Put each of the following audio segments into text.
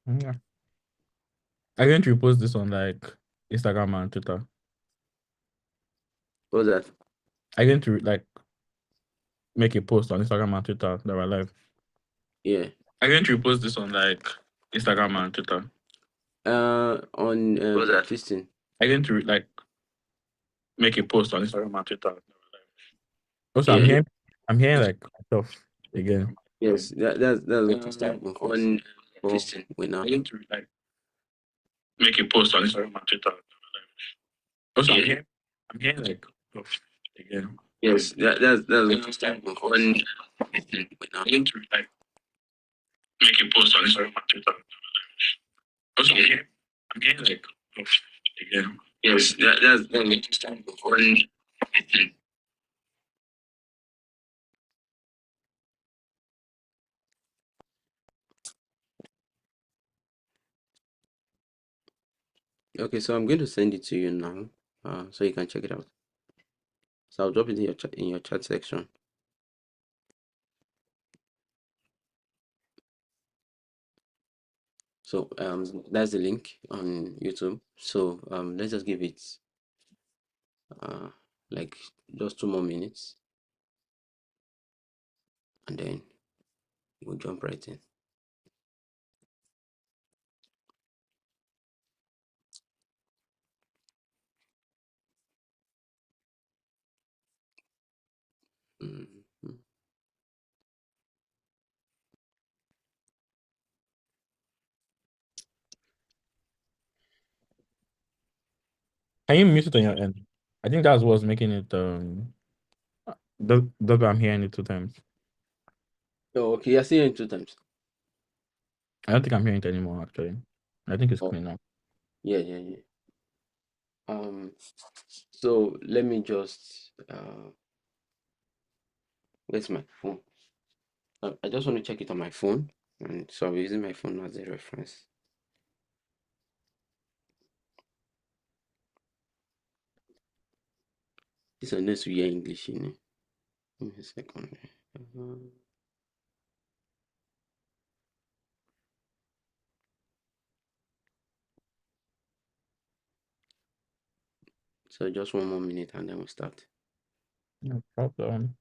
Yeah. I'm going to repost this on like Instagram and Twitter. What's that? I'm going to like make a post on Instagram and Twitter that we're live. Yeah. I'm going to repost this on like Instagram and Twitter. On What's that? this thing. I'm going to like make a post on Instagram and Twitter. Also, Yeah. I'm hearing like myself again. Yes. That's what to start On this thing. Wait now. I'm going to like make a post on Instagram and Twitter. Also, I'm hearing like myself again. Yes. That's what to start On this thing. Wait now. I'm going to like make a post on Instagram and Twitter. Also, I'm hearing like myself again. Yes. That's what to start On this thing. Okay, so I'm going to send it to you now, so you can check it out. So I'll drop it in your chat section. So that's the link on YouTube. So let's just give it like just 2 more minutes, and then we'll jump right in. Mhm. Can you mute it on your end? I think that's what's making it that's why I'm hearing it two times. Oh, okay, you're seeing it 2 times. I don't think I'm hearing it anymore actually. I think it's Oh, clean now. yeah, yeah, yeah. So let me just where's my phone? I just want to check it on my phone, and so I'm using my phone as a reference. This one needs to hear English in it. Give me a second. Uh, So just 1 more minute and then we start. No problem.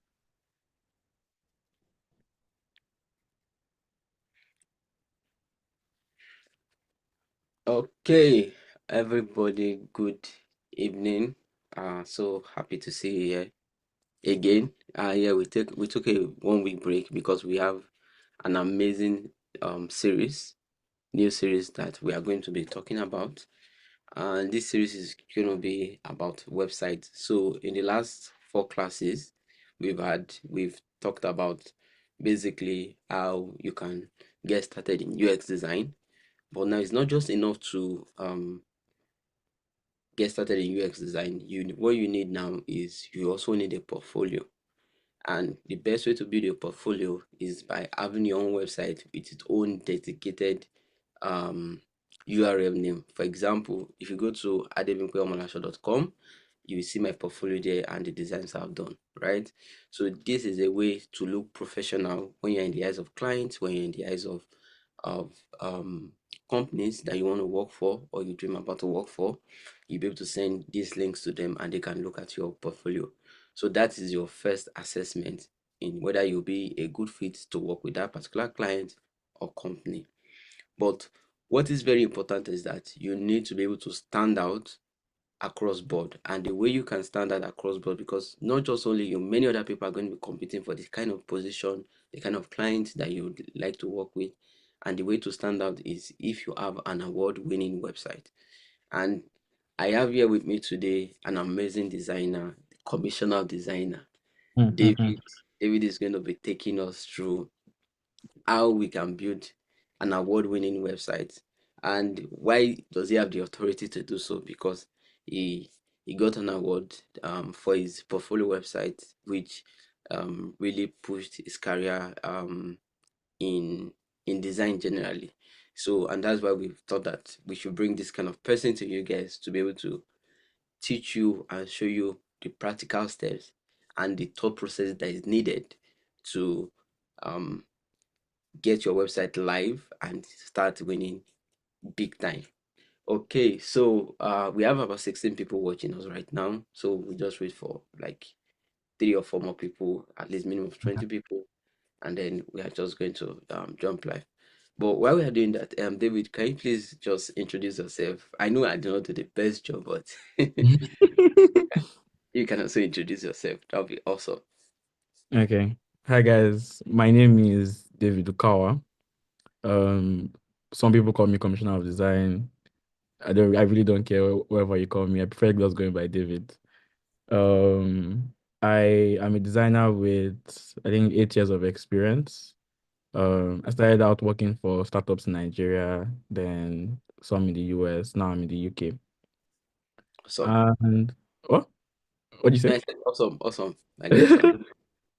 Okay, everybody, good evening. So happy to see you here again. Yeah, we took a 1 week break because we have an amazing new series that we are going to be talking about. And this series is going to be about websites. So in the last 4 classes we've talked about basically how you can get started in UX design. But now it's not just enough to get started in UX design. What you need now is you also need a portfolio. And the best way to build a portfolio is by having your own website with its own dedicated URL name. For example, if you go to adebimpeomolasho.com, you will see my portfolio there and the designs I've done, right? So this is a way to look professional when you're in the eyes of clients, when you're in the eyes of companies that you want to work for or you dream about to work for. You'll be able to send these links to them and they can look at your portfolio. So that is your first assessment in whether you'll be a good fit to work with that particular client or company. But what is very important is that you need to be able to stand out across board. And the way you can stand out across board, because not just only you, many other people are going to be competing for this kind of position, the kind of client that you would like to work with. And the way to stand out is if you have an award-winning website. And I have here with me today an amazing designer, commissioner designer. Mm-hmm. David. David is going to be taking us through how we can build an award-winning website. And why does he have the authority to do so? Because he got an award for his portfolio website, which really pushed his career in design generally. So, and that's why we've thought that we should bring this kind of person to you guys to be able to teach you and show you the practical steps and the thought process that is needed to um, get your website live and start winning big time. Okay, so we have about 16 people watching us right now. So we just wait for like 3 or 4 more people, at least minimum of 20 people, and then we are just going to jump live. But while we are doing that, David, can you please just introduce yourself? I know I do not do the best job, but you can also introduce yourself. That would be awesome. Okay. Hi guys. My name is David Ukawa. Um, some people call me Commissioner of Design. I really don't care whatever you call me. I prefer just going by David. Um, I am a designer with I think 8 years of experience. I started out working for startups in Nigeria, then some in the US. Now I'm in the UK. Awesome. And what do you say? Nice. Awesome. Awesome. I get you.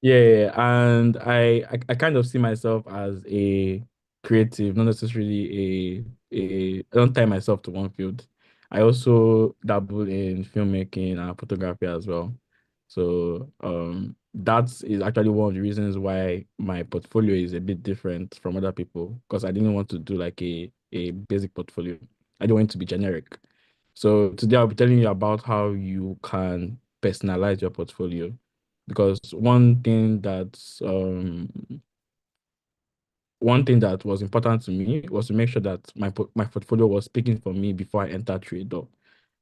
Yeah, and I kind of see myself as a creative, not necessarily a I don't tie myself to one field. I also dabble in filmmaking and photography as well. So that is actually one of the reasons why my portfolio is a bit different from other people because I didn't want to do like a basic portfolio. I don't want it to be generic. So today I'll be telling you about how you can personalize your portfolio because one thing that was important to me was to make sure that my portfolio was speaking for me before I entered through a door.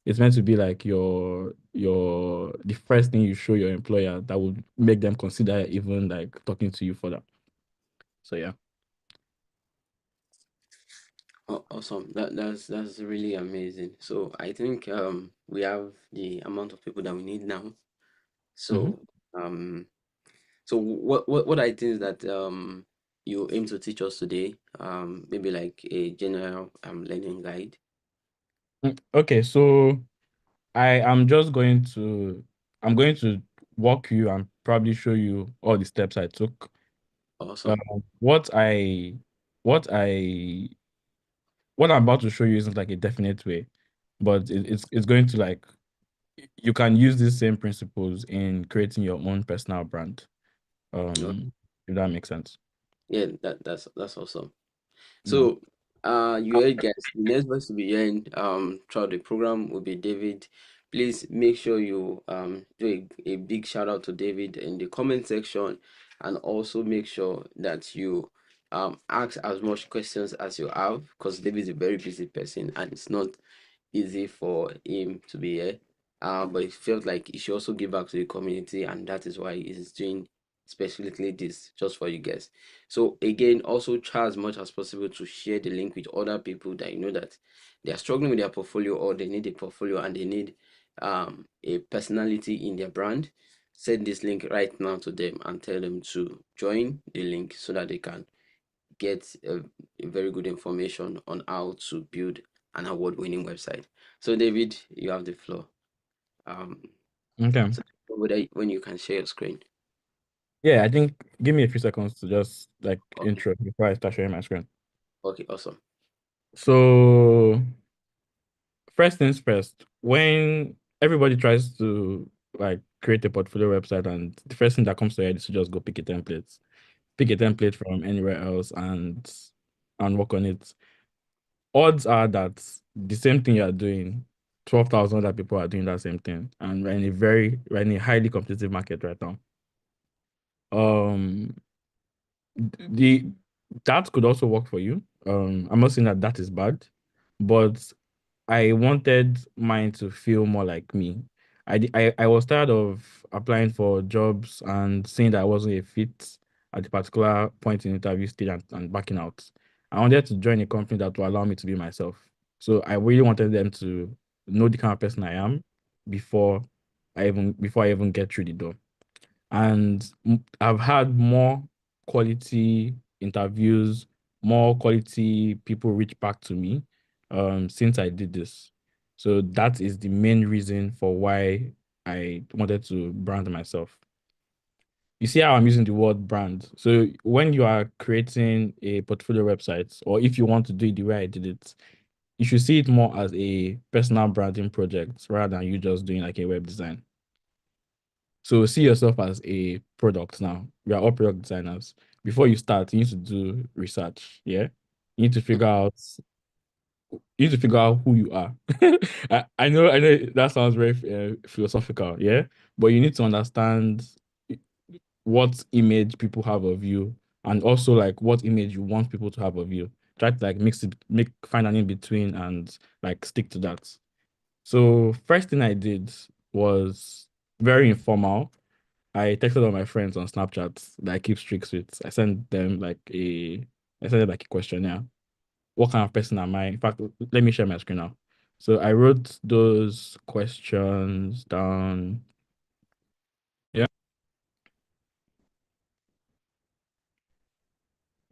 It's meant to be like your the first thing you show your employer that would make them consider even like talking to you further. So yeah. Awesome. That's really amazing. So I think we have the amount of people that we need now. Hmm. So um so what I think is that you aim to teach us today, maybe like a general learning guide. Okay, so I am just going to I'm going to walk you and probably show you all the steps I took. Um, Awesome. what I what I what I'm about to show you isn't like a definite way, but it's going to like you can use these same principles in creating your own personal brand. Oh, If that makes sense. yeah, that's awesome. Yeah. So, you heard guys, the next voice to be hearing throughout the program will be David. Please make sure you do a big shout out to David in the comment section, and also make sure that you ask as much questions as you have, because David is a very busy person and it's not easy for him to be here. But he felt like he should also give back to the community, and that is why he's doing specifically this just for you guys. So again, also try as much as possible to share the link with other people that you know that they are struggling with their portfolio or they need a portfolio and they need a personality in their brand. Send this link right now to them and tell them to join the link so that they can get a very good information on how to build an award-winning website. So David, you have the floor. Um, Okay. so whether when you can share your screen. Yeah, I think give me a few seconds to just like Okay. intro before I start sharing my screen. Okay. Awesome. So first things first, when everybody tries to like create a portfolio website and the first thing that comes to your head is to just go pick a template. Pick a template from anywhere else and work on it. Odds are that the same thing you are doing, 12,000 other people are doing that same thing. And we're in a highly competitive market right now. Um the that could also work for you. I'm not saying that that is bad, but I wanted mine to feel more like me. I was tired of applying for jobs and saying that I wasn't a fit at a particular point in interview stage and backing out. I wanted to join a company that will allow me to be myself. So I really wanted them to know the kind of person I am before before I even get through the door. And I've had more quality interviews, more quality people reach back to me since I did this. So that is the main reason for why I wanted to brand myself. You see how I'm using the word brand. So when you are creating a portfolio website, or if you want to do it the way I did it, you should see it more as a personal branding project rather than you just doing like a web design. So see yourself as a product now. We are all product designers. Before you start, you need to do research. Yeah. You need to figure out you need to figure out who you are. I know that sounds very philosophical, yeah, but you need to understand what image people have of you, and also like what image you want people to have of you. Try to like find an in between and like stick to that. So first thing I did was very informal. I texted all my friends on Snapchat that I keep streaks with. I sent them like a questionnaire. What kind of person am I? In fact, let me share my screen now. So I wrote those questions down. Yeah.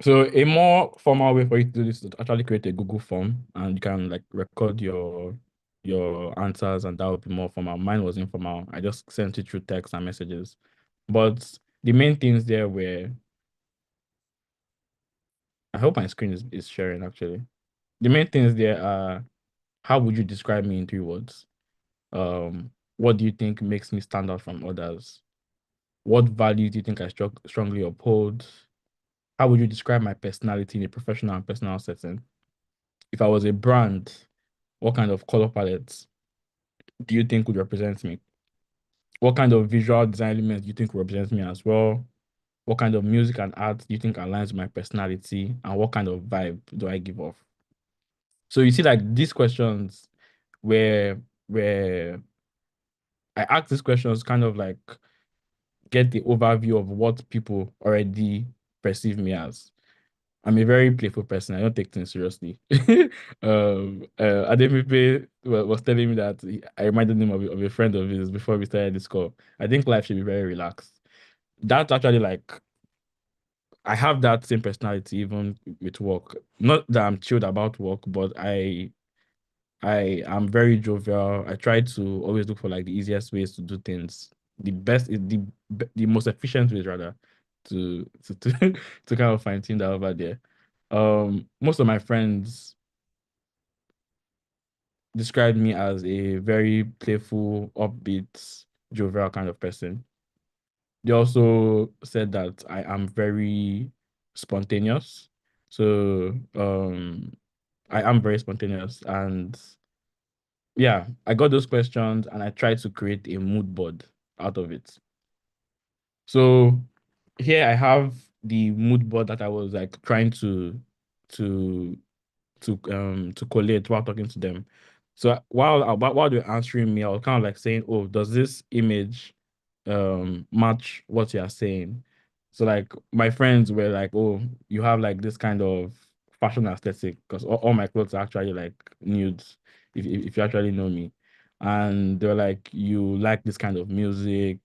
So a more formal way for you to do this is to actually create a Google form, and you can like record your answers, and that would be more formal. Mine was informal. I just sent it through text and messages. But the main things there were, I hope my screen is sharing actually. The main things there are, how would you describe me in 3 words? What do you think makes me stand out from others? What values do you think I strongly uphold? How would you describe my personality in a professional and personal setting? If I was a brand, what kind of color palettes do you think would represent me? What kind of visual design elements do you think represents me as well? What kind of music and art do you think aligns with my personality? And what kind of vibe do I give off? So you see, like these questions where I ask these questions kind of like get the overview of what people already perceive me as. I'm a very playful person. I don't take things seriously. Adepipe was telling me that I reminded him of a friend of his before we started this call. I think life should be very relaxed. That's actually like, I have that same personality even with work. Not that I'm chilled about work, but I am very jovial. I try to always look for like the easiest ways to do things. The best is the most efficient ways rather to to kind of fine tune that over there. Most of my friends described me as a very playful, upbeat, jovial kind of person. They also said that I am very spontaneous. So I am very spontaneous, and yeah, I got those questions and I tried to create a mood board out of it. So here I have the mood board that I was like trying to to collate while talking to them. So while they're answering me, I was kind of like saying, "Oh, does this image match what you are saying?" So like my friends were like, "Oh, you have like this kind of fashion aesthetic," because all my clothes are actually like nudes, if you actually know me. And they're like, "You like this kind of music,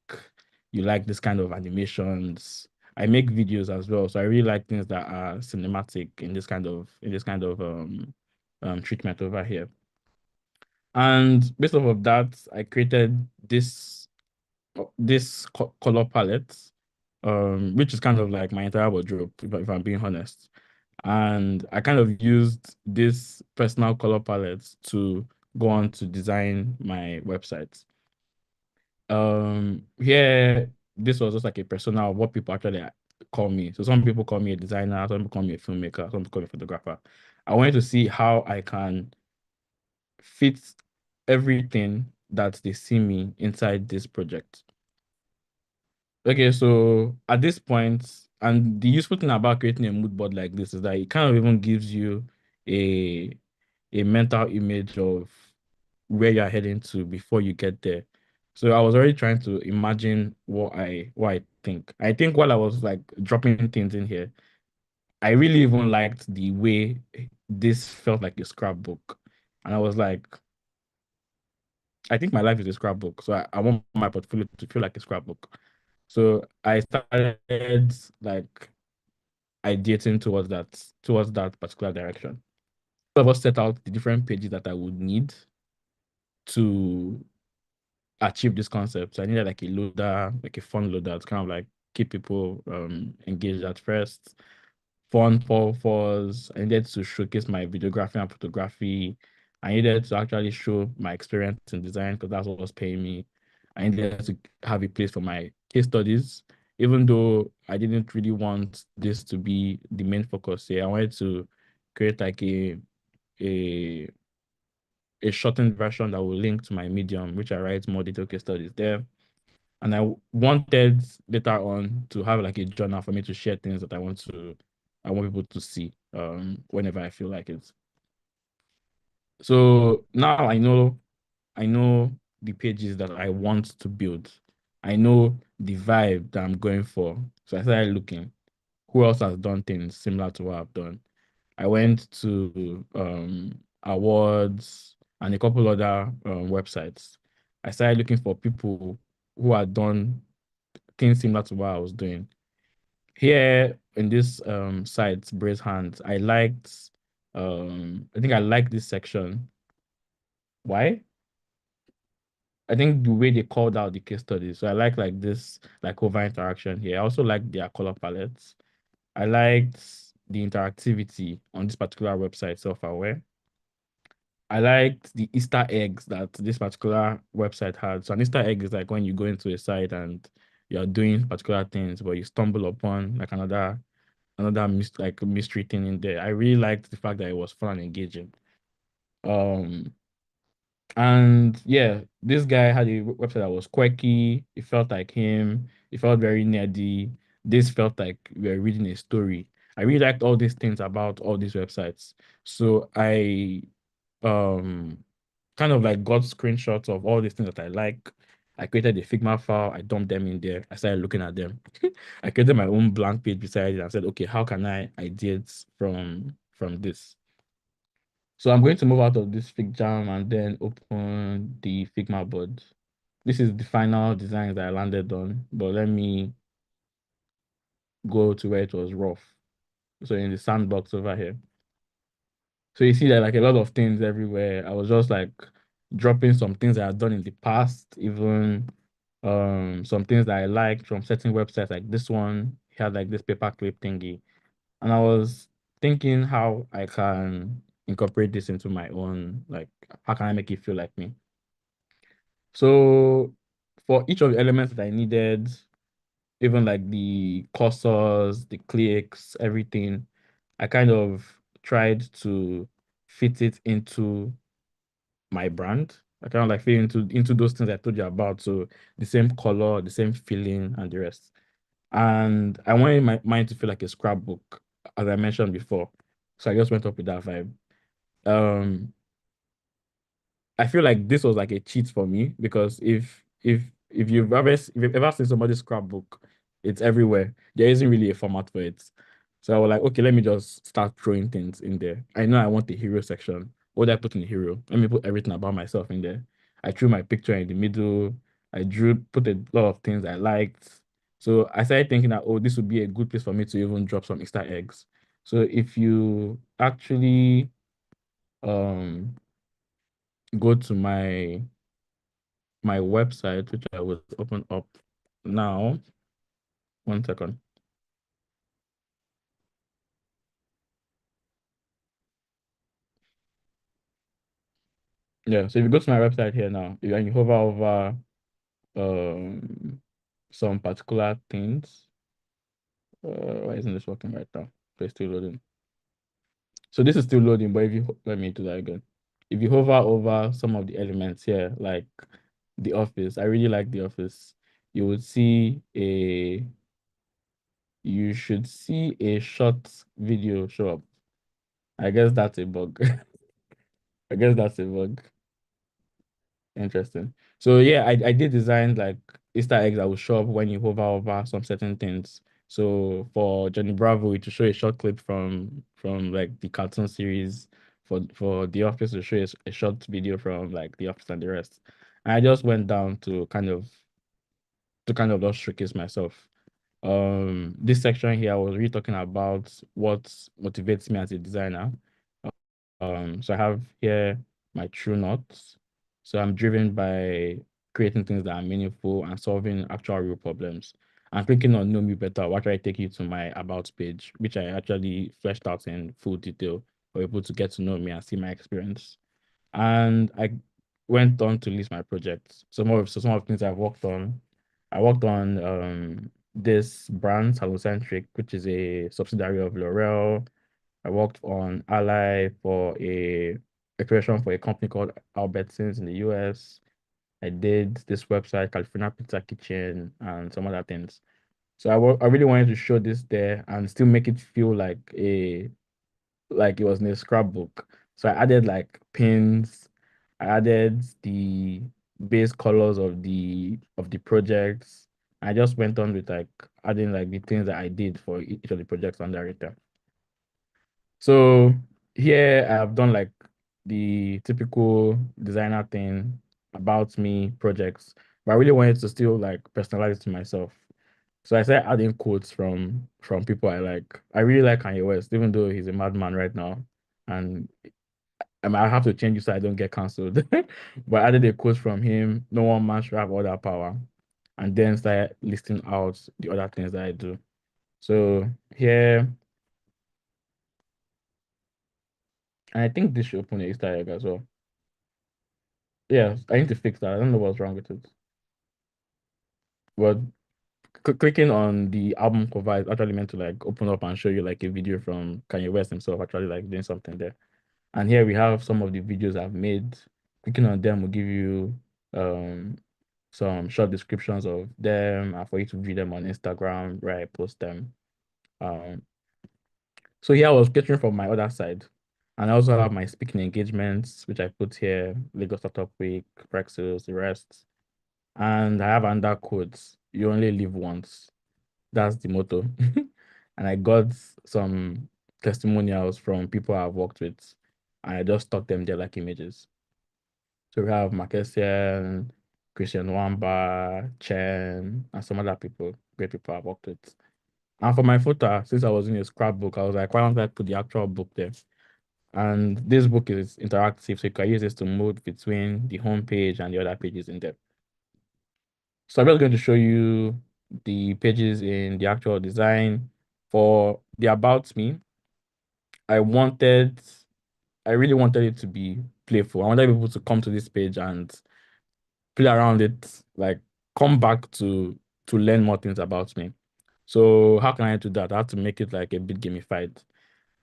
you like this kind of animations." I make videos as well, so I really like things that are cinematic in this kind of treatment over here. And based off of that, I created this color palette, which is kind of like my entire wardrobe, if I'm being honest. And I kind of used this personal color palette to go on to design my website. Here, this was just like a persona of what people actually call me. So some people call me a designer, some people call me a filmmaker, some people call me a photographer. I wanted to see how I can fit everything that they see me inside this project. Okay, so at this point, and the useful thing about creating a mood board like this is that it kind of even gives you a a mental image of where you're heading to before you get there. So I was already trying to imagine what I think. I think while I was like dropping things in here, I really even liked the way this felt like a scrapbook. And I was like, I think my life is a scrapbook. So I want my portfolio to feel like a scrapbook. So I started like ideating towards that particular direction. All of us set out the different pages that I would need to achieve this concept. So I needed like a loader, like a fun loader to kind of like keep people engaged at first. Fun for I needed to showcase my videography and photography. I needed to actually show my experience in design because that's what was paying me. I needed to have a place for my case studies, even though I didn't really want this to be the main focus here. I wanted to create like a shortened version that will link to my Medium, which I write more detailed case studies there. And I wanted later on to have like a journal for me to share things that I want people to see whenever I feel like it. So now I know the pages that I want to build. I know the vibe that I'm going for. So I started looking who else has done things similar to what I've done. I went to awards and a couple other websites. I started looking for people who had done things similar to what I was doing. Here in this site, Brace Hands, I think I liked this section. Why? I think the way they called out the case studies. So I like this like over interaction here. I also like their color palettes. I liked the interactivity on this particular website, Self-Aware. I liked the Easter eggs that this particular website had. So an Easter egg is like when you go into a site and you're doing particular things, but you stumble upon like like mystery thing in there. I really liked the fact that it was fun and engaging. Um, and yeah, this guy had a website that was quirky. It felt like him. It felt very nerdy. This felt like we were reading a story. I really liked all these things about all these websites. So I um kind of like got screenshots of all these things that I like. I created a Figma file. I dumped them in there. I started looking at them. I created my own blank page beside it and said, okay, how can I ideate from this? So I'm going to move out of this Fig Jam and then open the Figma board. This is the final design that I landed on, but let me go to where it was rough. So in the sandbox over here. So you see that like a lot of things everywhere. I was just like dropping some things I had done in the past, even some things that I liked from certain websites like this one. It had like this paperclip thingy. And I was thinking how I can incorporate this into my own, like how can I make it feel like me? So for each of the elements that I needed, even like the cursors, the clicks, everything, I kind of tried to fit it into my brand. I kind of like fit into those things I told you about. So the same color, the same feeling, and the rest. And I wanted my mind to feel like a scrapbook, as I mentioned before. So I just went up with that vibe. Um, I feel like this was like a cheat for me because if you've ever seen somebody's scrapbook, it's everywhere. There isn't really a format for it. So I was like, okay, let me just start throwing things in there. I know I want the hero section. What do I put in the hero? Let me put everything about myself in there. I drew my picture in the middle. Put a lot of things I liked. So I started thinking that, oh, this would be a good place for me to even drop some Easter eggs. So if you actually um go to my website, which I will open up now. 1 second. Yeah, so if you go to my website here now, and you hover over um some particular things, why isn't this working right now? So it's still loading. So this is still loading, but if you let me do that again. If you hover over some of the elements here, like the office, I really like the office. You would see you should see a short video show up. I guess that's a bug. I guess that's a bug. Interesting. So yeah, I did design like Easter eggs that will show up when you hover over some certain things. So for Johnny Bravo to show a short clip from like the cartoon series, for The Office to show a short video from like The Office and the rest. And I just went down to kind of just showcase myself. This section here, I was really talking about what motivates me as a designer. So I have here my true north. So I'm driven by creating things that are meaningful and solving actual real problems. And clicking on Know Me Better will actually take you to my About page, which I actually fleshed out in full detail for people to get to know me and see my experience. And I went on to list my projects. Some of the things I've worked on. I worked on this brand, Halocentric, which is a subsidiary of L'Oreal. I I worked on Ally for a creation for a company called Albertsons in the US. I did this website, California Pizza Kitchen, and some other things. So I really wanted to show this there and still make it feel like it was in a scrapbook. So I added like pins, I added the base colors of the projects. I just went on with like adding like the things that I did for each of the projects under it. So here I have done like the typical designer thing about me projects, but I really wanted to still like personalize it to myself. So I started adding quotes from people I like. I really like Kanye West, even though he's a madman right now, and I might have to change it so I don't get cancelled. But I added a quote from him: "No one man should have all that power," and then started listing out the other things that I do. So here, and I think this should open a Easter egg as well. Yeah, I need to fix that. I don't know what's wrong with it. But clicking on the album cover is actually meant to like open up and show you like a video from Kanye West himself actually like doing something there. And here we have some of the videos I've made. Clicking on them will give you um some short descriptions of them and for you to view them on Instagram where I post them. Um, so here I was catering from my other side. And I also have my speaking engagements, which I put here, Lagos Startup Week, Brexit, the rest. And I have under quotes, you only live once. That's the motto. And I got some testimonials from people I've worked with, and I just stuck them there like images. So we have Marquesian, Christian Wamba, Chen, and some other people, great people I've worked with. And for my photo, since I was in a scrapbook, I was like, why don't I put the actual book there? And this book is interactive, so you can use this to move between the home page and the other pages in there. So I'm just going to show you the pages in the actual design. For the About Me, I wanted, I really wanted it to be playful. I wanted people to come to this page and play around it, like come back to learn more things about me. So how can I do that? I have to make it like a bit gamified.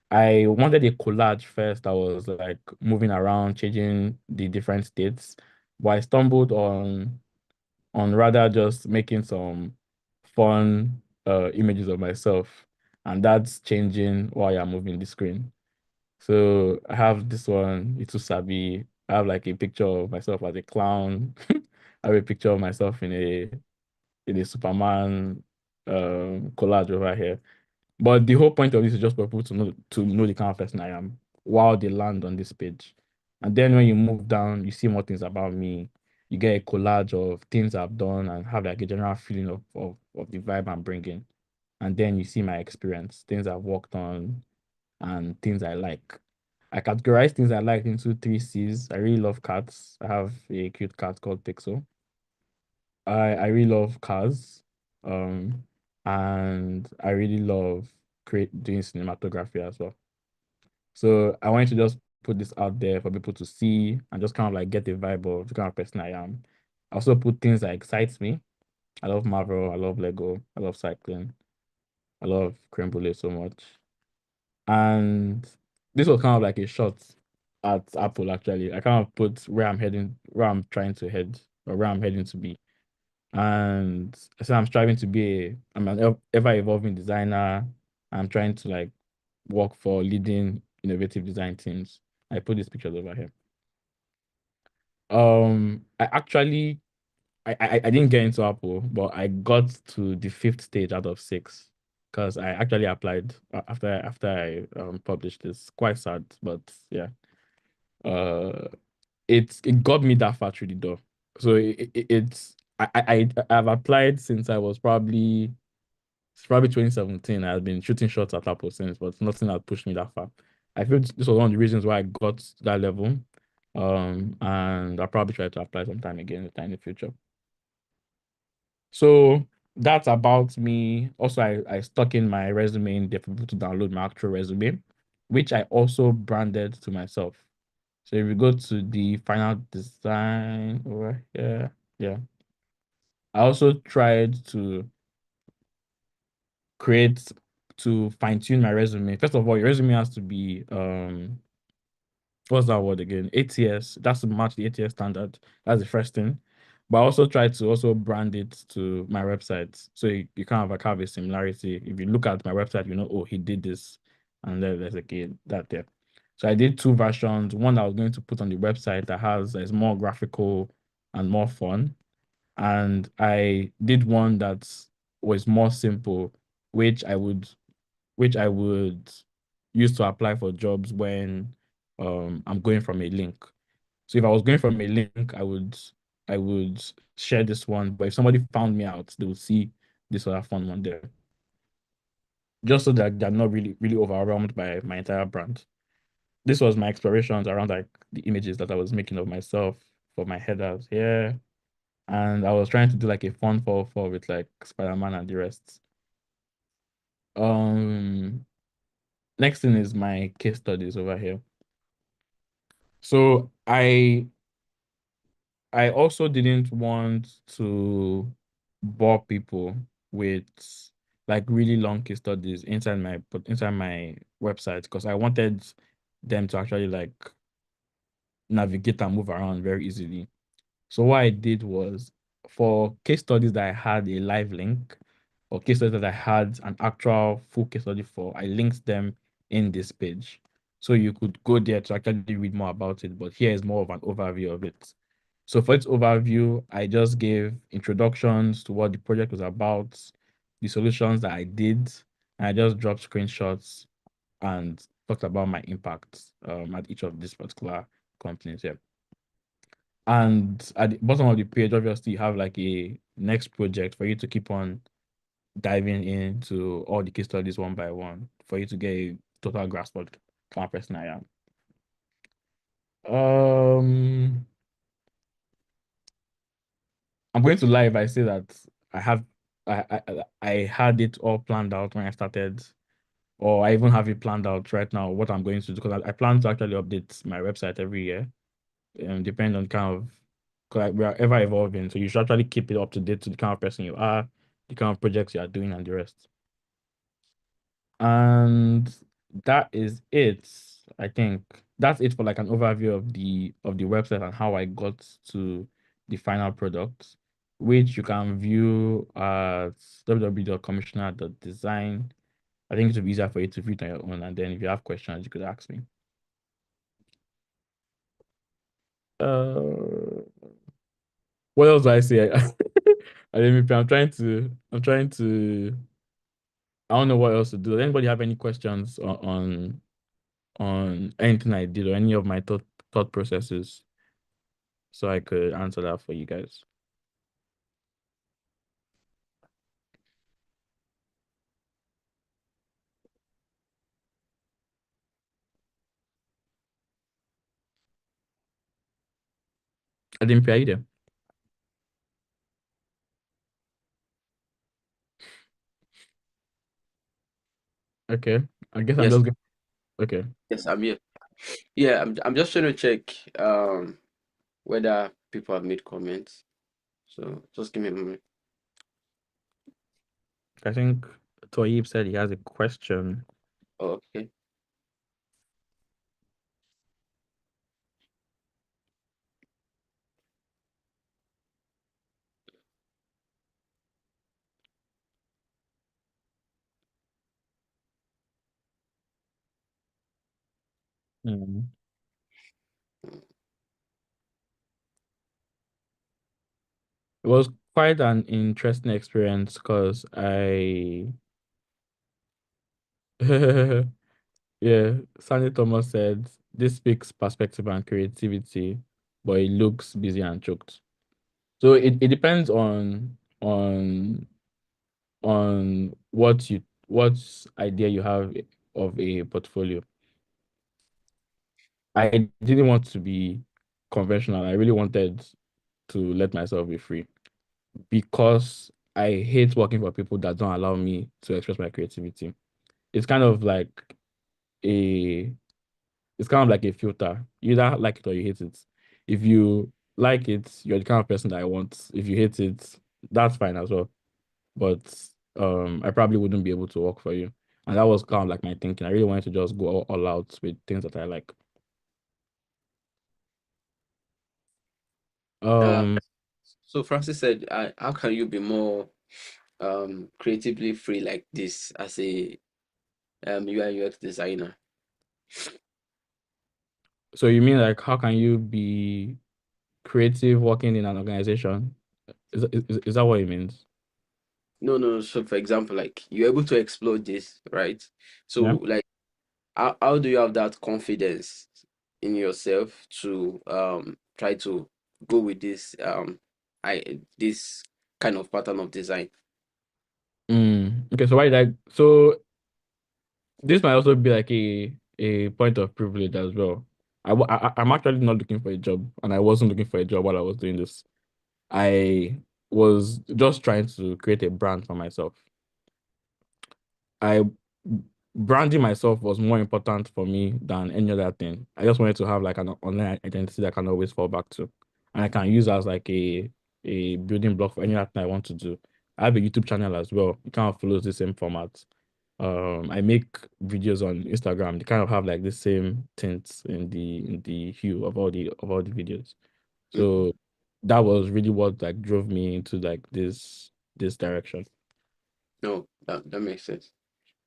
I wanted a collage first that was like moving around, changing the different states, but I stumbled on rather just making some fun images of myself, and that's changing while I'm moving the screen. So I have this one, it's too sabi. I have like a picture of myself as a clown. I have a picture of myself in a Superman collage over here. But the whole point of this is just for people to know the kind of person I am while they land on this page. And then when you move down, you see more things about me. You get a collage of things I've done and have like a general feeling of the vibe I'm bringing. And then you see my experience, things I've worked on, and things I like. I categorize things I like into three C's. I really love cats. I have a cute cat called Pixel. I really love cars. Um, and I really love doing cinematography as well. So I wanted to just put this out there for people to see and just kind of like get a vibe of the kind of person I am. I also put things that excites me. I love Marvel, I love Lego, I love cycling, I love creme brulee so much. And this was kind of like a shot at Apple actually. I kind of put where I'm heading, where I'm trying to head, or where I'm heading to be. And so I'm striving to I'm an ever evolving designer. I'm trying to like work for leading innovative design teams. I put these pictures over here. I actually I didn't get into Apple, but I got to the fifth stage out of six because I actually applied after I published this. Quite sad, but yeah. Uh, it got me that far through the door. So it's I've applied since I was probably it's probably 2017. I've been shooting shots at Apple since, but nothing had pushed me that far. I feel this was one of the reasons why I got to that level. And I'll probably try to apply sometime again in the future. So that's about me. Also, I stuck in my resume in there for people to download my actual resume, which I also branded to myself. So if you go to the final design over here, yeah. I also tried to create to fine tune my resume. First of all, your resume has to be what's that word again? ATS. That's to match the ATS standard. That's the first thing. But I also try to also brand it to my website. So you kind of like have a similarity. If you look at my website, you know, oh, he did this. And then there's okay, that there. So I did two versions. One I was going to put on the website that is more graphical and more fun. And I did one that was more simple, which I would which I would use to apply for jobs when I'm going from a link. So if I was going from a link, I would share this one. But if somebody found me out, they would see this other fun one there. Just so that they're not really overwhelmed by my entire brand. This was my explorations around like the images that I was making of myself for my headers here. And I was trying to do like a fun 4 with like Spider-Man and the rest. Um Next thing is my case studies over here. So I also didn't want to bore people with like really long case studies inside my website because I wanted them to actually like navigate and move around very easily. So what I did was for case studies that I had a live link or case studies that I had an actual full case study for, I linked them in this page. So you could go there to actually read more about it, but here is more of an overview of it. So for its overview, I just gave introductions to what the project was about, the solutions that I did, and I just dropped screenshots and talked about my impact at each of these particular companies. Yeah. And at the bottom of the page, obviously, you have like a next project for you to keep on diving into all the case studies one by one for you to get a total grasp of the kind of person I am. I'm going to lie if I say that I have I had it all planned out when I started, or I even have it planned out right now what I'm going to do because I plan to actually update my website every year, depending on kind of because we are ever evolving. So you should actually keep it up to date to the kind of person you are, the kind of projects you are doing, and the rest. And that is it. I think that's it for like an overview of the website and how I got to the final product, which you can view at www.commissioner.design. I think it will be easier for you to view it on your own. And then if you have questions, you could ask me. Uh, what else do I say? I'm trying to. I don't know what else to do. Does anybody have any questions on anything I did or any of my thought processes, so I could answer that for you guys? I didn't pay either. Okay. I guess I'm Yes, just going. Okay. yes, I'm here. Yeah, I'm just trying to check whether people have made comments. So just give me a moment. I think Toyib said he has a question. Oh, okay. Mm. It was quite an interesting experience because yeah, Sandy Thomas said this speaks perspective and creativity, but it looks busy and choked. So it depends on what idea you have of a portfolio. I didn't want to be conventional. I really wanted to let myself be free because I hate working for people that don't allow me to express my creativity. It's kind of like a it's kind of like a filter. You either like it or you hate it. If you like it, you're the kind of person that I want. If you hate it, that's fine as well. But I probably wouldn't be able to work for you. And that was kind of like my thinking. I really wanted to just go all out with things that I like. Uh, Um, so Francis said, how can you be more creatively free like this as a UI UX designer? so you mean like how can you be creative working in an organization? Is that what it means? No, no. So for example, like you're able to explore this, right? So Yeah. like how do you have that confidence in yourself to try to go with this kind of pattern of design? Okay, so why did I so this might also be like a point of privilege as well. I'm actually not looking for a job, and I wasn't looking for a job while I was doing this. I was just trying to create a brand for myself. I Branding myself was more important for me than any other thing. I just wanted to have like an online identity that I can always fall back to, and I can use as like a building block for any other thing I want to do. I have a YouTube channel as well. It kind of follows the same format. I make videos on Instagram. They kind of have like the same tints in the hue of all the videos. Mhm. So that was really what like drove me into like this direction. No, that makes sense.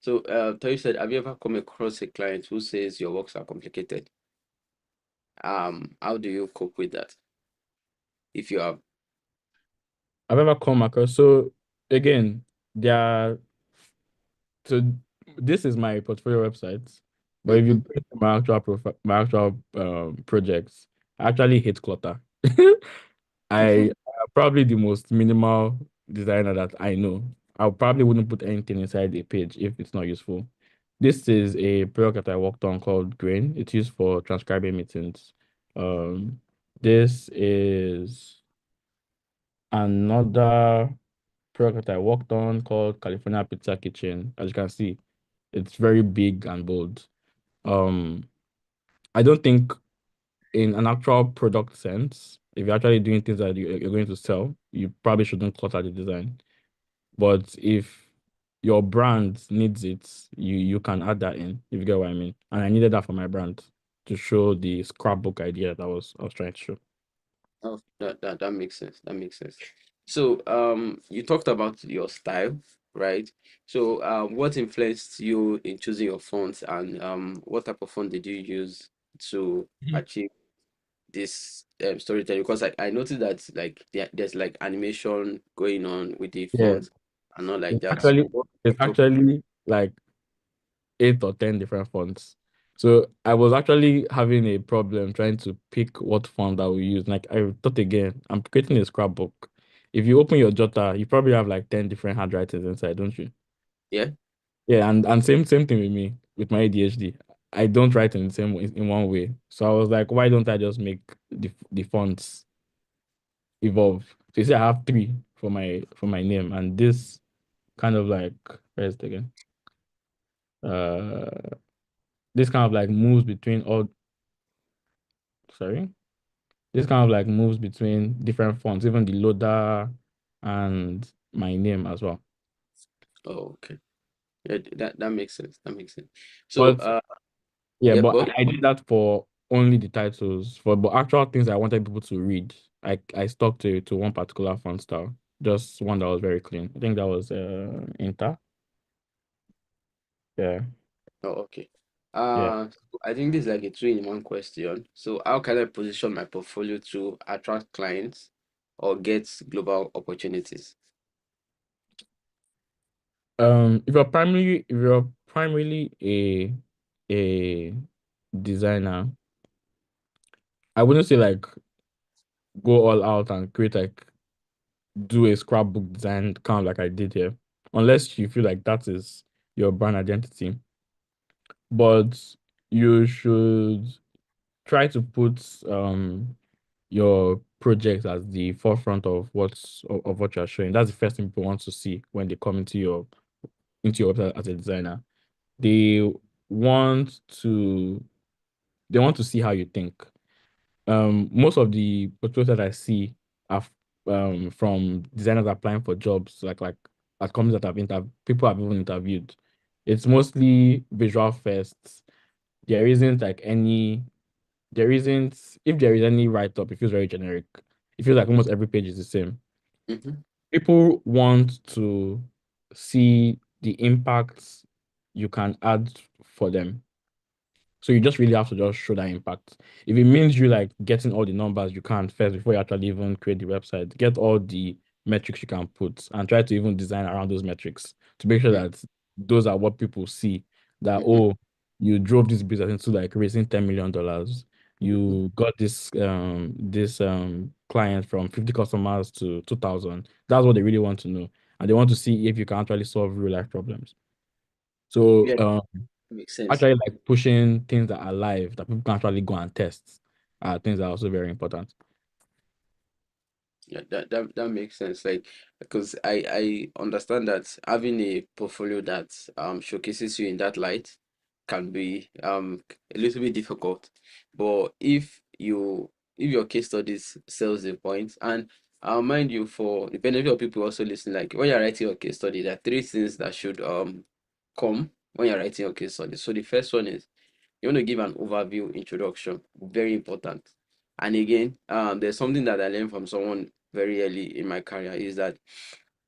So, Toy said, have you ever come across a client who says your works are complicated? How do you cope with that? If you have, I've ever come across. So again, there are so this is my portfolio website. But if you hmm go to my actual profile, my actual projects, I actually hate clutter. Probably the most minimal designer that I know. I probably wouldn't put anything inside a page if it's not useful. This is a product that I worked on called Grain. It's used for transcribing meetings. Um, this is another product that I worked on called California Pizza Kitchen. As you can see, it's very big and bold. Um, I don't think in an actual product sense, if you're actually doing things that you're going to sell, you probably shouldn't clutter the design. But if your brand needs it, you can add that in, if you get what I mean. And I needed that for my brand to show the scrapbook idea that I was trying to show. oh, that makes sense. That makes sense. So, you talked about your style, right? So, what influenced you in choosing your fonts, and what type of font did you use to achieve this storytelling? Because I noticed that like there's like animation going on with the Yeah, font and not like it's that. So, actually what it's picked up? actually like 8 or 10 different fonts. So I was actually having a problem trying to pick what font I will use. Like I thought again, I'm creating a scrapbook. If you open your jotter, you probably have like 10 different handwritings inside, don't you? Yeah. Yeah, and same thing with me with my ADHD. I don't write in the same way in one way. So I was like, why don't I just make the fonts evolve? So you see, I have three for my name, and this kind of like where's it again? Uh, this kind of like moves between all. Sorry. This kind of like moves between different fonts, even the loader and my name as well. Oh, okay. Yeah, that makes sense. That makes sense. So, But yeah, yeah, but but I did that for only the titles. For but actual things I wanted people to read, I stuck to one particular font style, just one that was very clean. I think that was Inter. Yeah, oh, okay. yeah. I think this is like a two-in-one question. So, how can I position my portfolio to attract clients or get global opportunities? If you're primarily a designer, I wouldn't say like go all out and create like do a scrapbook design kind of like I did here, unless you feel like that is your brand identity. But you should try to put your project as the forefront of of what you're showing. That's the first thing people want to see when they come into your website as a designer. They want to they want to see how you think. Most of the portfolios that I see are from designers applying for jobs, like at companies that have people have even interviewed. It's mostly visual first. There isn't like any, there isn't, if there is any write-up, it feels very generic. It feels like almost every page is the same. Mm-hmm. People want to see the impacts you can add for them. So you just really have to just show that impact. If it means you like getting all the numbers you can first before you actually even create the website, get all the metrics you can put and try to even design around those metrics to make sure that those are what people see. That Mm-hmm. oh, you drove this business into like raising $10 million. Mm-hmm. You got this client from 50 customers to 2,000. That's what they really want to know. And they want to see if you can actually solve real life problems. So Yeah, makes sense. actually like pushing things that are live that people can actually go and test are things that are also very important. Yeah, that makes sense. Like, because I understand that having a portfolio that showcases you in that light can be a little bit difficult. But if your case studies sells the point, and I'll mind you, for the benefit of people also listening, like when you're writing your case study, there are three things that should come when you're writing your case study. So the first one is you want to give an overview introduction, very important. And again, there's something that I learned from someone very early in my career, is that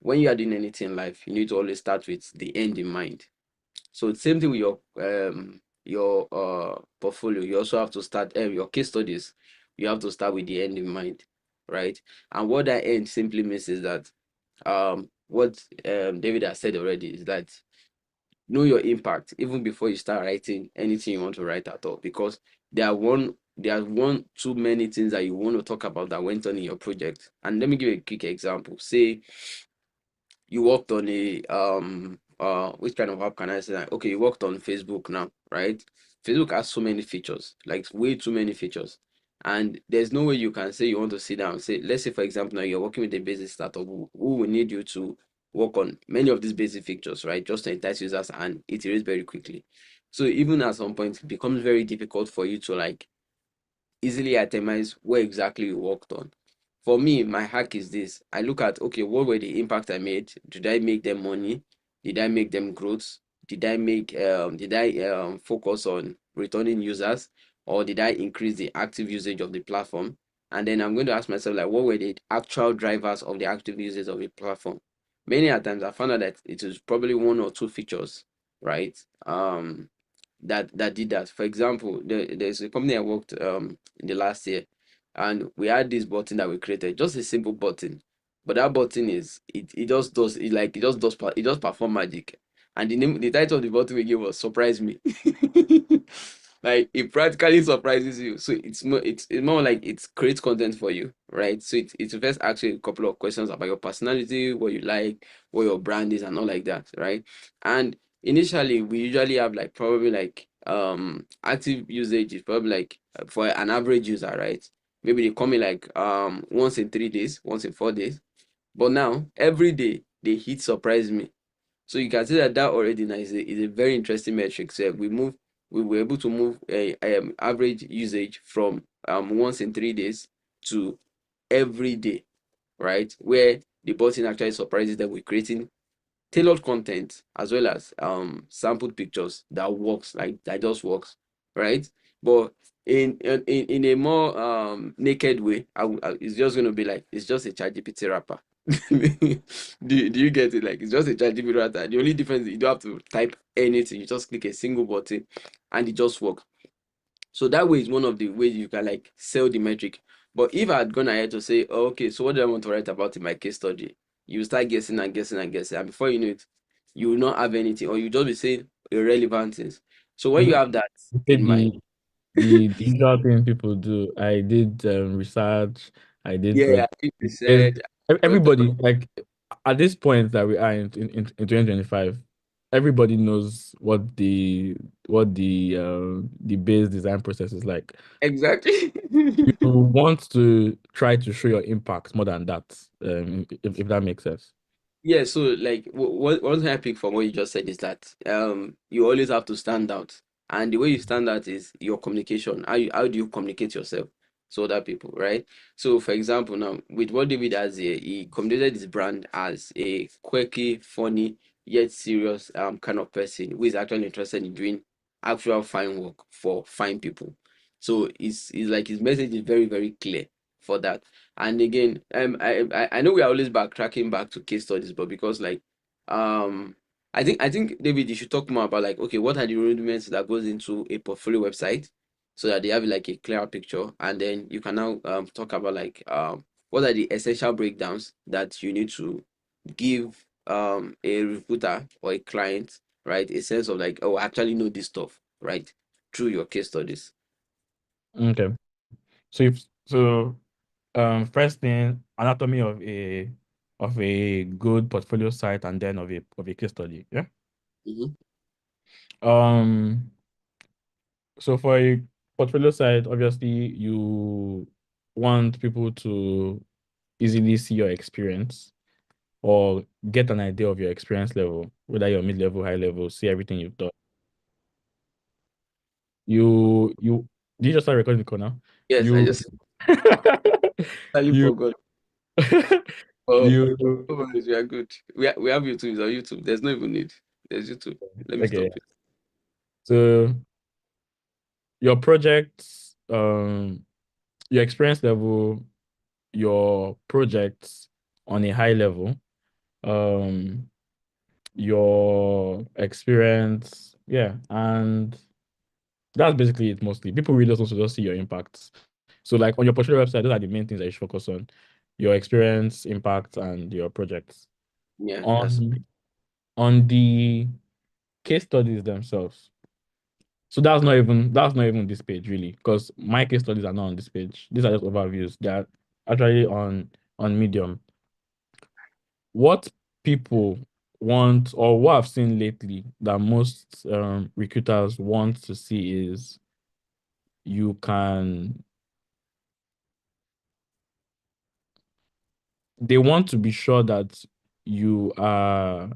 when you are doing anything in life, you need to always start with the end in mind. So same thing with your portfolio. You also have to start your case studies. You have to start with the end in mind, right? And what that end simply means is that what David has said already is that know your impact even before you start writing anything you want to write at all, because there are one too many things that you want to talk about that went on in your project. And let me give you a quick example. Say you worked on a which kind of app can I say that? Okay, you worked on Facebook now, right? Facebook has so many features, like way too many features. And there's no way you can say you want to sit down and say, let's say for example now you're working with a basic startup who will need you to work on many of these basic features, right? Just to entice users and iterate very quickly. So even at some point it becomes very difficult for you to like easily itemize where exactly you worked on. For me, my hack is this. I look at, okay, what were the impact I made? Did I make them money? Did I make them growth? Did I focus on returning users, or did I increase the active usage of the platform? And then I'm going to ask myself, like, what were the actual drivers of the active usage of the platform? Many a times I found out that it was probably one or two features, right? That did that. For example, there's a company I worked in the last year, and we had this button that we created, just a simple button. But that button it just does it, like it just perform magic. And the title of the button we gave was surprise me. Like it practically surprises you. So it's more like it creates content for you, right? So it first asks you a couple of questions about your personality, what you like, what your brand is, and all like that, right? And initially we usually have like probably like active usage is probably like for an average user, right? Maybe they come in like once in 3 days, once in 4 days. But now every day they hit surprise me. So you can see that that already now is a very interesting metric. So we were able to move a average usage from once in 3 days to every day, right? Where the button actually surprises them with creating tailored content as well as sampled pictures that works, like that just works, right? But in a more naked way, it's just going to be like it's just a ChatGPT wrapper. Do you get it? Like it's just a ChatGPT wrapper. The only difference is you don't have to type anything, you just click a single button and it just works. So that way is one of the ways you can like sell the metric. But if I had gone ahead to say, oh, okay, so what do I want to write about in my case study? You start guessing and guessing and guessing, and before you know it, you will not have anything, or you just be saying irrelevant things. So when you Mhm. have that Okay, in mind, the usual thing people do. I did research. I did yeah, project. I think you There's said everybody like at this point that we are in 2025, everybody knows what the base design process is like. exactly. You want to try to show your impact more than that, if that makes sense. Yeah, so like what one thing I pick from what you just said is that you always have to stand out. And the way you stand out is your communication. How do you communicate yourself to other people, right? So for example, now with what David has here, he communicated his brand as a quirky, funny, yet serious kind of person who is actually interested in doing actual fine work for fine people. So it's like his message is very, very clear for that. And again, I know we are always backtracking back to case studies, but because like um I think David, you should talk more about like, okay, what are the rudiments that goes into a portfolio website so that they have like a clearer picture, and then you can now talk about like what are the essential breakdowns that you need to give a recruiter or a client, right, a sense of like, oh, I actually know this stuff, right, through your case studies. Okay. So first thing, anatomy of a good portfolio site, and then of a case study. Yeah. Mm-hmm. Um. So for a portfolio site, obviously you want people to easily see your experience or get an idea of your experience level, whether you're mid-level, high level, see everything you've done. You did you just start recording the corner? Yes, I You just totally you forgot. Oh, you no worries, we are good. We have YouTube. It's on YouTube. There's no even need. There's YouTube. Let me stop okay. it. So your projects, your experience level, your projects on a high level, um, your experience, yeah, and that's basically it mostly. People really just want to just see your impacts. So like on your portfolio website, those are the main things that you should focus on. Your experience, impact, and your projects. Yeah, that's On the case studies themselves. So that's not even this page really, because my case studies are not on this page. These are just overviews. They are actually on Medium. What people want, or what I've seen lately that most recruiters want to see is you can they want to be sure that you are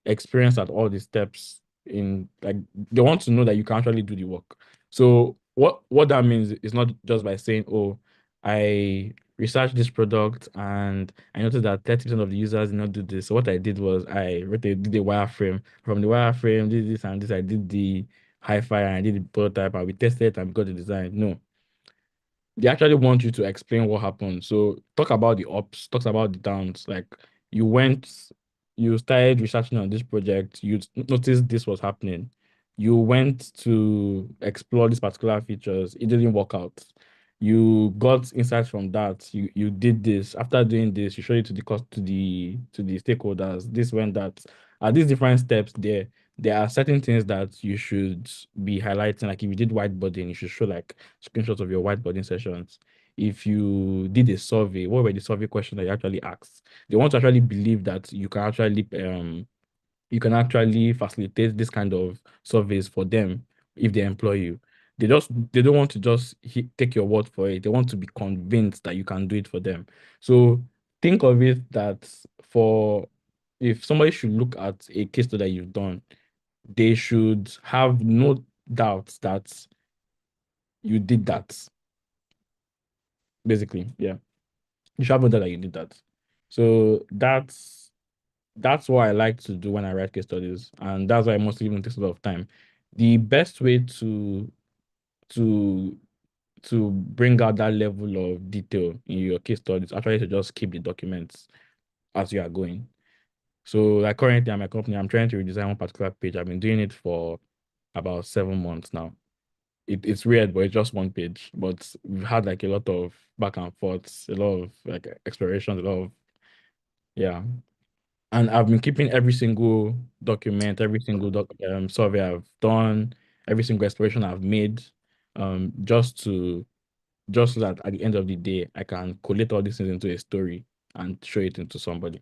experienced at all the steps in, like, they want to know that you can actually do the work. So what that means is not just by saying, oh, I researched this product and I noticed that 30% of the users did not do this. So what I did was did a wireframe. From the wireframe, did this and this, I did the hi-fi and I did the prototype and we tested it and we got the design. No, they actually want you to explain what happened. So talk about the ups, talk about the downs. Like, you went, you started researching on this project, you noticed this was happening. You went to explore these particular features, it didn't work out. You got insights from that. You did this. After doing this, you showed it to the cost to the stakeholders. This went that. At these different steps, there are certain things that you should be highlighting. Like if you did whiteboarding, you should show like screenshots of your whiteboarding sessions. If you did a survey, what were the survey questions that you actually asked? They want to actually believe that you can actually facilitate this kind of surveys for them if they employ you. They don't want to just take your word for it. They want to be convinced that you can do it for them. So think of it that for if somebody should look at a case study that you've done, they should have no doubt that you did that. Basically, yeah. You should have no doubt that you did that. So that's what I like to do when I write case studies, and that's why it mostly even takes a lot of time. The best way to to bring out that level of detail in your case studies actually to just keep the documents as you are going. So like currently at my company, I'm trying to redesign one particular page. I've been doing it for about 7 months now. It's weird, but it's just one page. But we've had like a lot of back and forths, a lot of like explorations, a lot of, yeah. And I've been keeping every single document, every single survey I've done, every single exploration I've made, just so that at the end of the day I can collate all these things into a story and show it into somebody.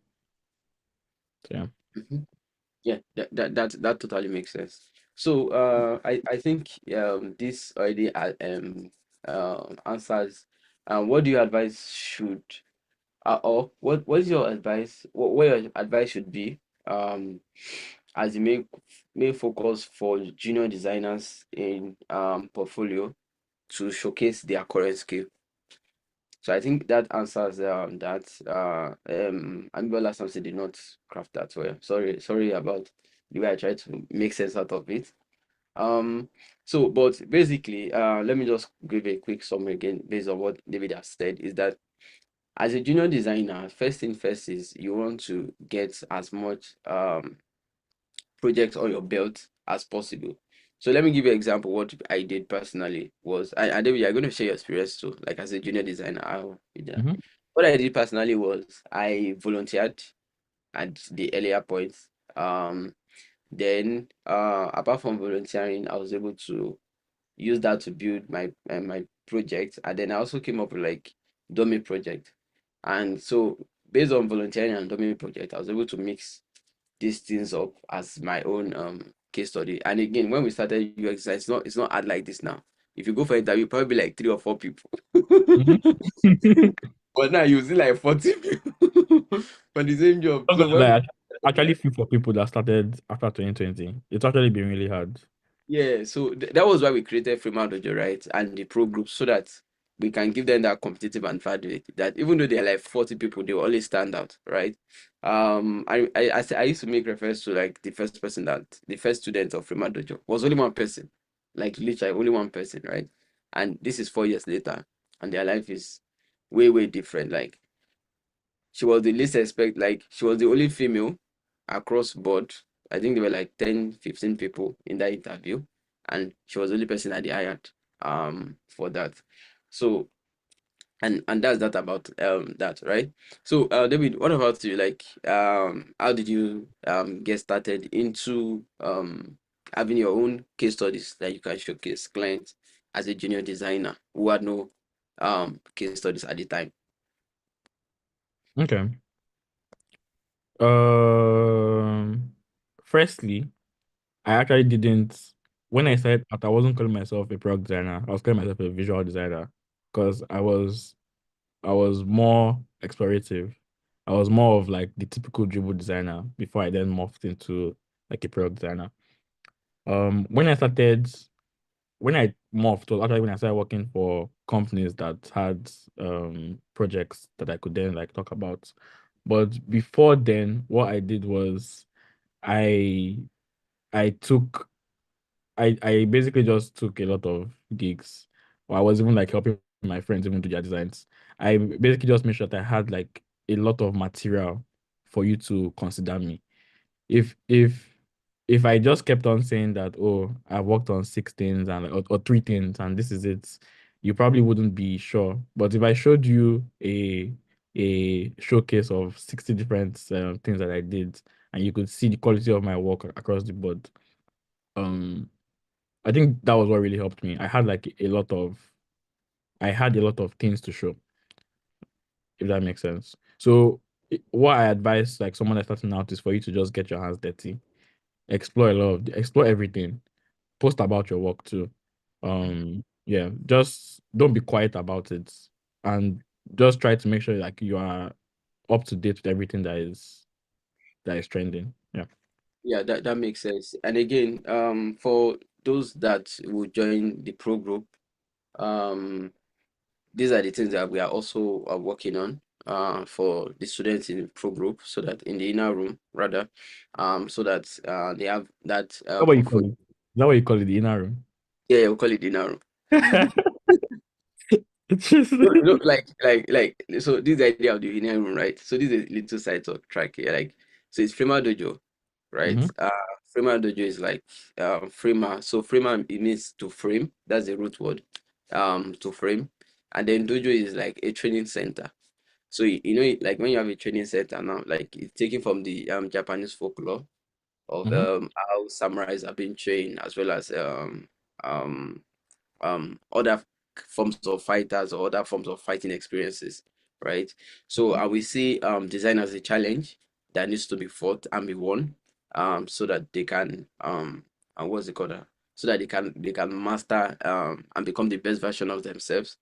So, yeah. Mhm. Yeah, that totally makes sense. So I think this already answers. What do you advise should or what is your advice? What your advice should be as the main focus for junior designers in portfolio to showcase their current skill? So I think that answers that. Ambibola Samson did not craft that well. Sorry about the way I tried to make sense out of it. So but basically, let me just give a quick summary again based on what David has said, is that as a junior designer, first thing first is you want to get as much projects on your belt as possible. So let me give you an example. What I did personally was, David, you're going to share your experience too, like as a junior designer. Yeah. Mm-hmm. What I did personally was I volunteered at the earlier point. Um, then apart from volunteering, I was able to use that to build my project, and then I also came up with like dummy project. And so based on volunteering and dummy project, I was able to mix these things up as my own case study. And again, when we started UX design, it's not hard like this now. If you go for interview, probably like 3 or 4 people. Mm-hmm. But now you see like 40 people for the same job. Not So gonna when lie, we I actually feel for people that started after 2020. It's actually been really hard. Yeah, so that was why we created Figma Dojo, right? And the pro group, so that we can give them that competitive advantage, that even though they're like 40 people, they will always stand out, right? I used to make reference to like the first student of Figma Dojo was only one person, like literally only one person, right? And this is 4 years later, and their life is way different. Like she was the least expect, like she was the only female across board. I think there were like 10, 15 people in that interview, and she was the only person that they hired for that. So and that's that about that, right? So David, what about you? Like how did you get started into having your own case studies that you can showcase clients as a junior designer who had no case studies at the time? Okay. Um, Firstly, I actually didn't. When I said that, I wasn't calling myself a product designer. I was calling myself a visual designer because I was more explorative. I was more of like the typical dribble designer before I then morphed into like a product designer. When I started, when I morphed was actually when I started working for companies that had projects that I could then like talk about. But before then, what I did was I I took I basically just took a lot of gigs. Or I was even like helping my friends even do their designs. I basically just made sure that I had like a lot of material for you to consider me. If I just kept on saying that, oh, I've worked on 6 things and or 3 things and this is it, you probably wouldn't be sure. But if I showed you a showcase of 60 different things that I did, and you could see the quality of my work across the board, um, I think that was what really helped me. I had a lot of things to show, if that makes sense. So what I advise like someone that's starting out is for you to just get your hands dirty, explore everything, post about your work too. Yeah, just don't be quiet about it, and just try to make sure like you are up to date with everything that is trending. Yeah. Yeah, that makes sense. And again, for those that will join the pro group, um, these are the things that we are also working on for the students in the pro group, so that in the inner room rather, so that they have that How about you call portfolio. it? Is that what you call it, the inner room? Yeah, we call it the inner room. It's just No, like so this is the idea of the inner room, right? So this is a little side talk track here, like so it's Frema Dojo, right? Mhm. Frema Dojo is like Frema. So Frema, it means to frame. That's the root word. To frame. And then Dojo is like a training center. So you know, like when you have a training center now, like it's taken from the Japanese folklore of Mhm. how samurais have been trained, as well as um other forms of fighters or other forms of fighting experiences, right? So I will see design as a challenge that needs to be fought and be won, so that they can what's it called? So that they can master and become the best version of themselves,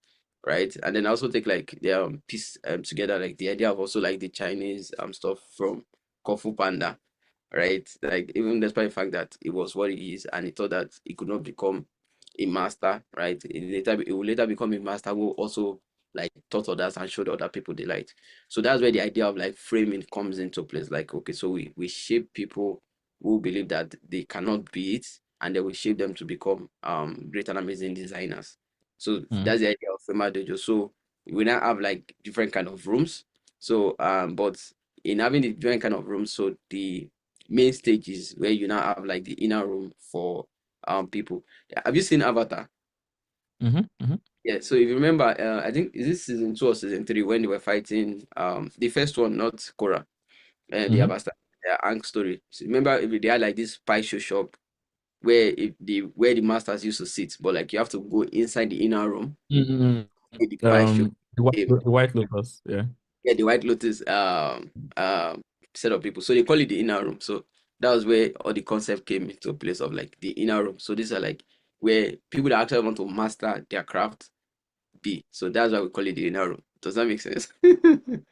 right? And then also take like their piece together, like the idea of also like the Chinese stuff from Kung Fu Panda, right? Like even despite the fact that it was what it is, and he thought that he could not become a master, right? It will later become a master who also like taught others and showed other people the light. So that's where the idea of like framing comes into place. Like, okay, so we shape people who believe that they cannot be it, and then we shape them to become great and amazing designers. So Mm. that's the idea of Figma Dojo. So we now have like different kind of rooms. So but in having the different kind of rooms, so the main stage is where you now have like the inner room for people. Have you seen Avatar? Mm-hmm. Mm-hmm. Yeah, so if you remember, I think is this season 2 or season 3 when they were fighting the first one, not Korra, the Mm-hmm. Abasta, Aang story. So remember if they had like this pie show shop where the masters used to sit, but like you have to go inside the inner room Mm-hmm. where the pie show came. The White Lotus, yeah. Yeah, the White Lotus set of people. So they call it the inner room. So that was where all the concept came into place of like the inner room. So these are like where people that actually want to master their craft be. So that's why we call it the inner room. Does that make sense?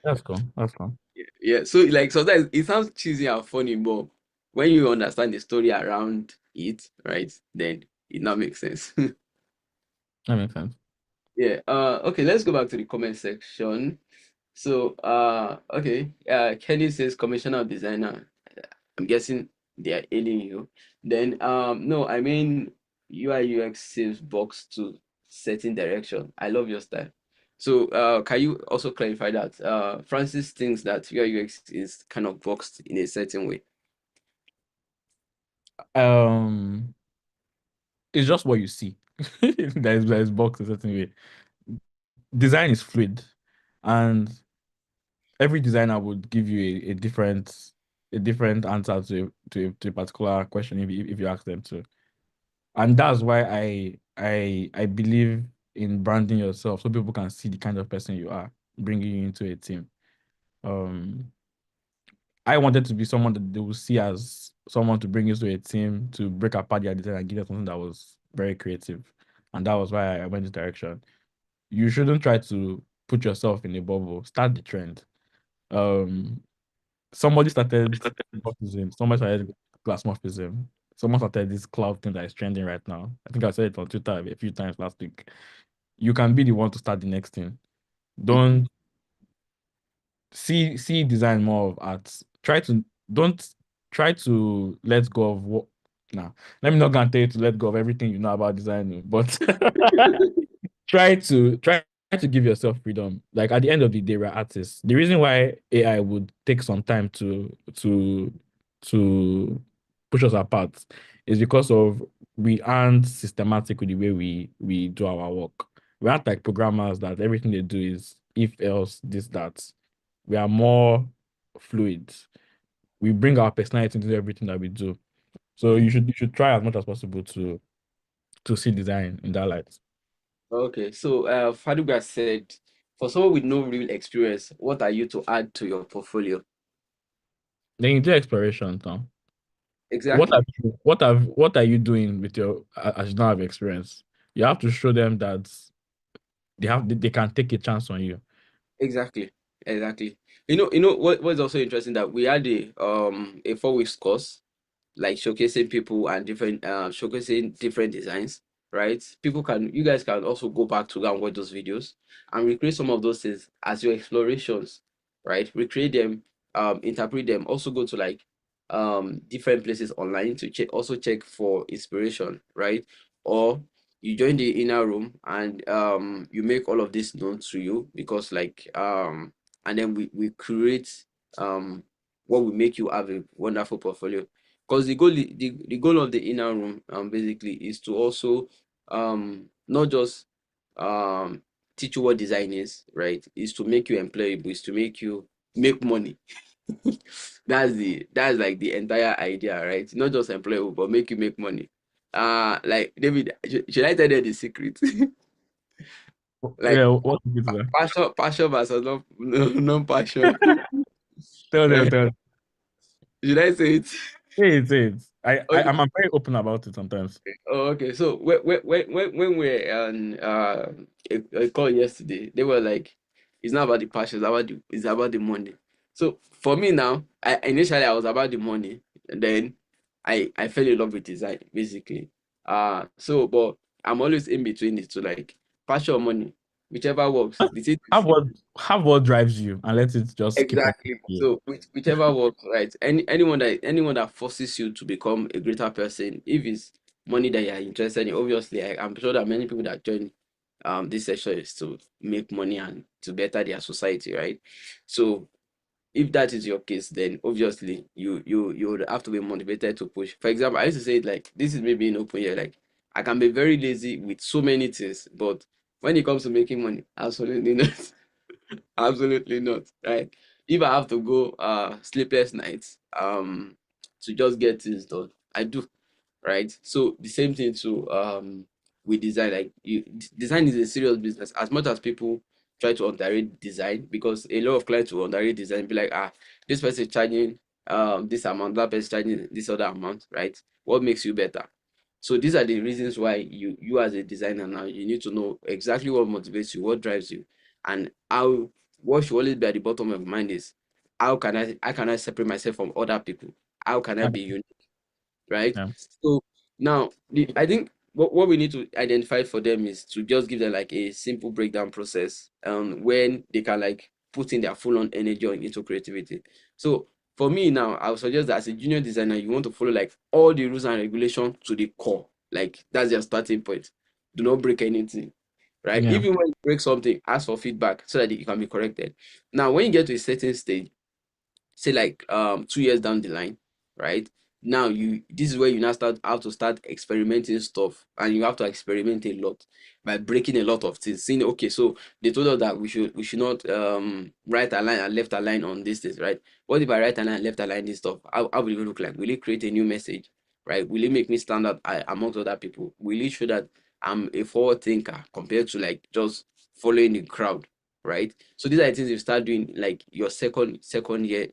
That's cool. That's cool. Yeah. So like sometimes it sounds cheesy and funny, but when you understand the story around it, right, then it now makes sense. That makes sense. Yeah. Okay, let's go back to the comment section. So okay. Kenny says commissioner of designer. I'm guessing they are ailing you. Then no, I mean UI UX saves box to certain direction. I love your style. So can you also clarify that? Francis thinks that UI UX is kind of boxed in a certain way. Um, it's just what you see. There's box a certain way. Design is fluid, and every designer would give you a different answer to a particular question if you ask them to. And that's why I believe in branding yourself so people can see the kind of person you are, bringing you into a team. Um, I wanted to be someone that they will see as someone to bring into a team to break apart their design and give them something that was very creative. And that was why I went this direction. You shouldn't try to put yourself in a bubble. Start the trend. Um, somebody started autism, somebody started glassmorphism, someone started this cloud thing that is trending right now. I think I said it on Twitter a few times last week. You can be the one to start the next thing. Mhm. Don't see design more of art. Don't try to let go of what now. Let me not gonna tell you to let go of everything you know about design, but try to give yourself freedom. Like at the end of the day, we're artists. The reason why AI would take some time to push us apart is because of we aren't systematic with the way we do our work. We aren't like programmers that everything they do is if else this that. We are more fluid. We bring our personality into everything that we do. So you should try as much as possible to see design in that light. Okay, so Faduga said, for someone with no real experience, what are you to add to your portfolio? Then you do exploration now. Exactly. What are you doing with your as you don't have experience? You have to show them that they can take a chance on you. Exactly. Exactly. What's also interesting that we had a 4 weeks course like showcasing people and different showcasing different designs, right? You guys can also go back to go and watch those videos and recreate some of those things as your explorations, right? Recreate them, interpret them. Also go to like different places online to check for inspiration, right? Or you join the inner room and you make all of this known to you because like and then we create what will make you have a wonderful portfolio because the goal of the inner room basically is to also not just um teach you what design is, right? Is to make you employable, is to make you make money. That's like the entire idea, right? Not just employable, but make you make money. Like David, should I tell you the secret? Like Yeah, what to do to that? passion versus non-passion. Tell them, Right? tell them. Should I say it? Say it. I'm very open about it sometimes. Oh, okay. So when we're on a call yesterday, they were like, "It's not about the passion, it's about the money." So for me now, I initially I was about the money, and then I fell in love with design basically. So but I'm always in between it to like passion or money. whichever works. The thing is, Have what drives you and let it just keep on exactly. you. So whichever works, right? Anyone that forces you to become a greater person, if it's money that you are interested in, obviously, I'm sure that many people that join this session is to make money and to better their society, right? So if that is your case, then obviously you would have to be motivated to push. For example, I used to say it like this is maybe in open here, like I can be very lazy with so many things, but when it comes to making money, absolutely not. Absolutely not. Right. If I have to go sleepless nights to just get things done, I do, right? So the same thing to with design. Like design is a serious business. As much as people try to underrate design, because a lot of clients will underrate design, be like, this person is charging this amount, that person is charging this other amount, right? What makes you better? So these are the reasons why you as a designer now you need to know exactly what motivates you, what drives you, and how what should always be at the bottom of your mind is how can I separate myself from other people? How can I be Okay. unique? Right? Yeah. So now I think what we need to identify for them is to just give them like a simple breakdown process when they can like put in their full on energy into creativity. So for me now, I would suggest that as a junior designer, you want to follow like all the rules and regulations to the core. Like that's your starting point. Do not break anything. Right? Yeah. Even when you break something, ask for feedback so that it can be corrected. Now, when you get to a certain stage, say like 2 years down the line, right? Now this is where you now have to start experimenting stuff, and you have to experiment a lot by breaking a lot of things. Saying, okay, so they told us that we should not right align and left align on this things, right? What if I right align and left align this stuff? How will it look like? Will it create a new message? Right? Will it make me stand out amongst other people? Will it show that I'm a forward thinker compared to like just following the crowd? Right? So these are the things you start doing like your second year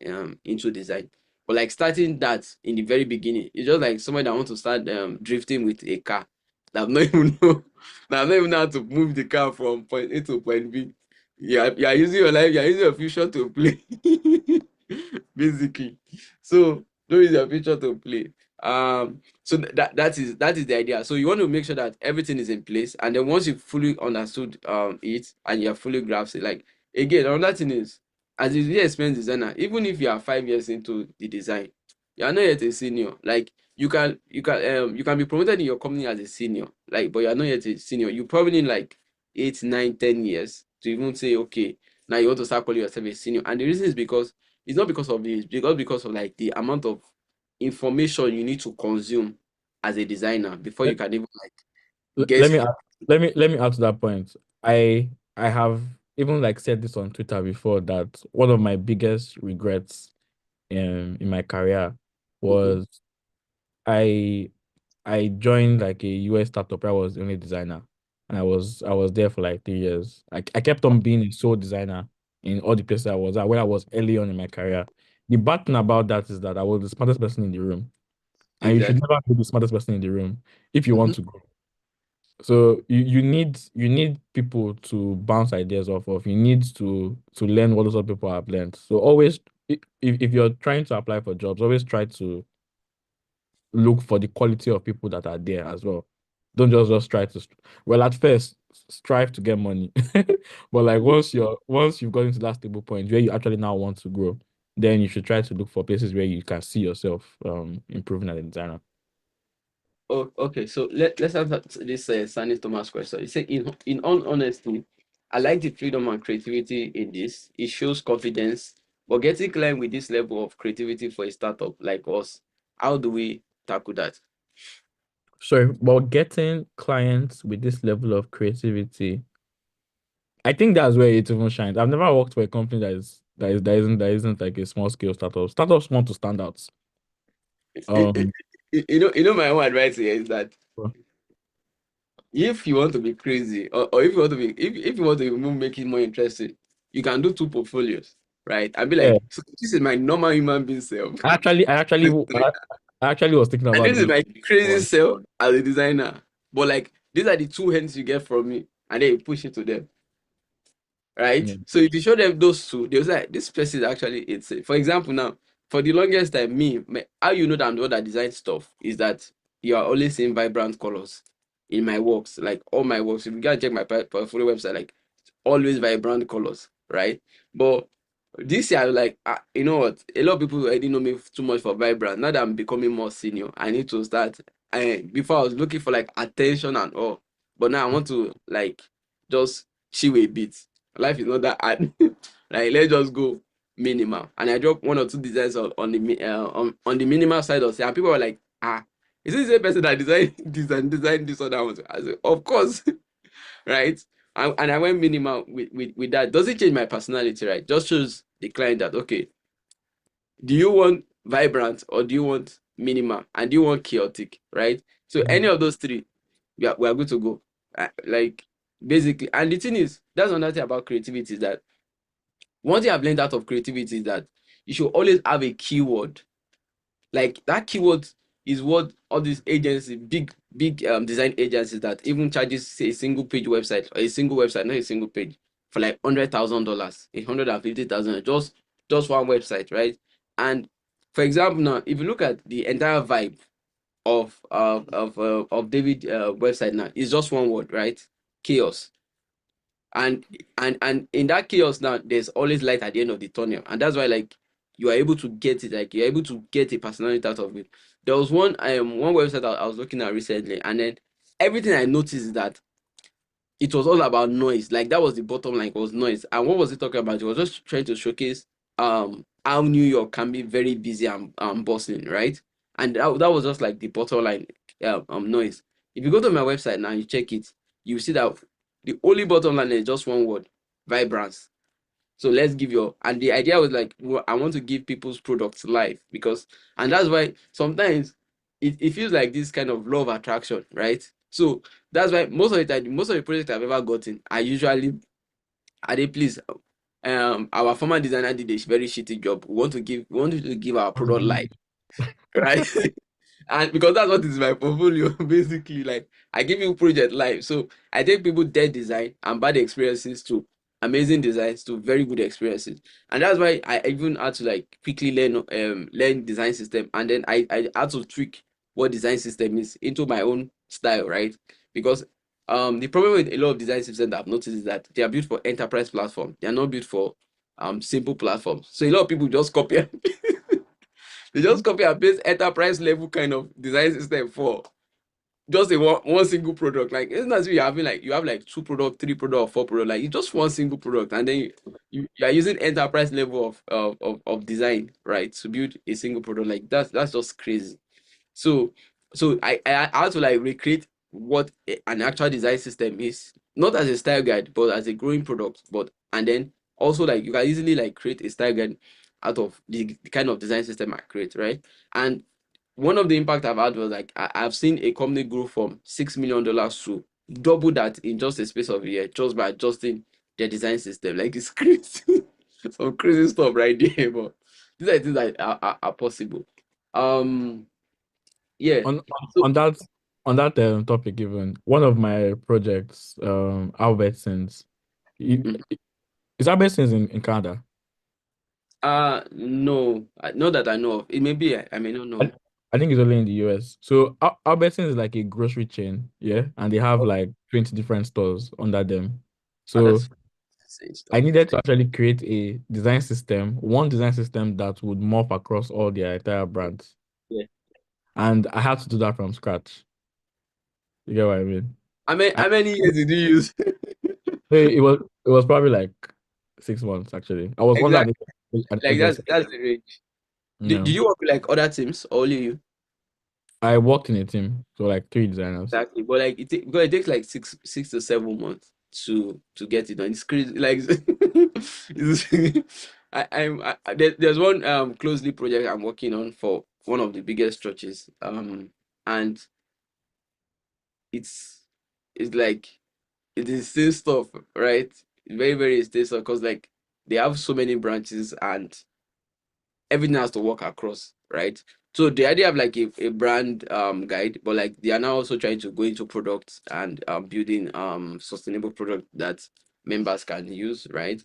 into design. But like starting that in the very beginning, it's just like somebody that wants to start drifting with a car. That not even know that not even know how to move the car from point A to point B. You're using your life, you're using your future to play. Basically. So don't use your future to play. So that is the idea. So you want to make sure that everything is in place, and then once you fully understood it and you're fully grasped it, like again, another thing is as a really experienced designer, even if you are 5 years into the design, you are not yet a senior. Like you can be promoted in your company as a senior, like but you are not yet a senior. You probably need like 8, 9, 10 years to even say, okay, now you want to start calling yourself a senior. And the reason is because it's not because of this, because of like the amount of information you need to consume as a designer before you Let, can even like let guess. me add, let me add to that point. I have even like said this on Twitter before that one of my biggest regrets in my career Mhm. was I I joined like a US startup where I was the only designer, and I was there for like 3 years. I kept on being a sole designer in all the places I was at when I was early on in my career. The bad thing about that is that I was the smartest person in the room, and you should Exactly. never be the smartest person in the room if you Mhm. want to grow. So you need people to bounce ideas off of. You need to learn what those other people have learned. So always, if you're trying to apply for jobs, always try to look for the quality of people that are there as well. Don't just try to well at first strive to get money. But like once you've gotten to that stable point where you actually now want to grow, then you should try to look for places where you can see yourself improving as a designer. Oh, okay. So let's have this Sandy Thomas question. You say in all honesty, I like the freedom and creativity in this. It shows confidence, but getting client with this level of creativity for a startup like us, how do we tackle that? So but getting clients with this level of creativity, I think that's where it even shines. I've never worked for a company that isn't like a small scale startup. Startups want to stand out. It- it- Um you know, my own advice here is that if you want to be crazy, or if you want to be if you want to even make it more interesting, you can do two portfolios, right? And be yeah. like, so this is my normal human being self. I actually was thinking And about this is doing my crazy one. self as a designer. But like these are the two hands you get from me, and then you push it to them, right? Yeah. So if you show them those two, they'll say this person is actually it's for example now, for the longest time, how you know that I'm the one that design stuff is that you are always seeing vibrant colors in my works, like all my works. If you gotta check my portfolio website, like always vibrant colors, right? But this year, I was like, you know what? A lot of people already know me too much for vibrant. Now that I'm becoming more senior, I need to start. Before I was looking for like attention and all, but now I want to like just chill a bit. Life is not that hard. Like let's just go minimal. And I dropped one or two designs on the minimal side of it, and people were like, is this the same person that designed this or that one? I said, of course, right? And I went minimal with that. Doesn't change my personality, right? Just shows the client that, okay, do you want vibrant or do you want minimal and do you want chaotic, right? So any of those three, we are good to go. Like basically, and the thing is, that's another thing about creativity is that one thing I've learned out of creativity is that you should always have a keyword. Like that keyword is what all these agencies, big design agencies that even charges say a single page website or a single website, not a single page, for like $100,000, $150,000, just one website, right? And for example, now if you look at the entire vibe of David website now, it's just one word, right? Chaos. And in that chaos now, there's always light at the end of the tunnel, and that's why like you are able to get it, like you're able to get a personality out of it. There was one website I was looking at recently, and then everything I noticed is that it was all about noise. Like that was the bottom line, was noise. And what was it talking about? It was just trying to showcase how New York can be very busy and bustling, right? And that was just like the bottom line, noise. If you go to my website now, you check it, you see that the only bottom line is just one word: vibrance. So let's give your, and the idea was like, well, I want to give people's products life, because, and that's why sometimes it feels like this kind of law of attraction, right? So that's why most of the time, most of the projects I've ever gotten are usually, are they please, our former designer did a very shitty job. We want you to give our product life, right? And because that's what is my portfolio, basically. Like I give you project life. So I take people dead design and bad experiences to amazing designs to very good experiences. And that's why I even had to like quickly learn design system. And then I had to tweak what design system is into my own style, right? Because the problem with a lot of design systems that I've noticed is that they are built for enterprise platform. They are not built for simple platforms. So a lot of people just copy they just copy and paste enterprise level kind of design system for just a one single product. Like it's not as if you're having like you have like two product, three product, or four product. Like it's just one single product, and then you are using enterprise level of design, right, to build a single product. Like that's just crazy. So I had to like recreate what an actual design system is, not as a style guide, but as a growing product. But and then also like you can easily like create a style guide out of the kind of design system I create, right? And one of the impact I've had was like I've seen a company grow from $6 million to double that in just a space of a year, just by adjusting their design system. Like it's crazy, some crazy stuff right there. But these are things that are possible. Um, yeah. on So on that on that topic, even one of my projects, Albertsons, mm, is Albertsons in Canada? no, not that I know of. It may be, I may not know. I, I think it's only in the US. So Albertsons is like a grocery chain, yeah, and they have Oh, like 20 different stores under them. that's So insane I stuff. needed to actually create a design system, one design system that would morph across all their entire brands. Yeah. And I had to do that from scratch. You get what I mean? How many years did you use? It was probably like 6 months actually. I was one at Exactly. an Like agency. that's the range. Did Yeah. you work with like other teams or only you? I worked in a team, so like three designers. Exactly. But like because it takes like six to 7 months to get it done. It's crazy. Like there's one closely project I'm working on for one of the biggest churches. And it's it's like it is still stuff, right? Very, very still stuff because like they have so many branches and everything has to work across, right? So the idea of like a brand guide, but like they are now also trying to go into products and building sustainable product that members can use, right?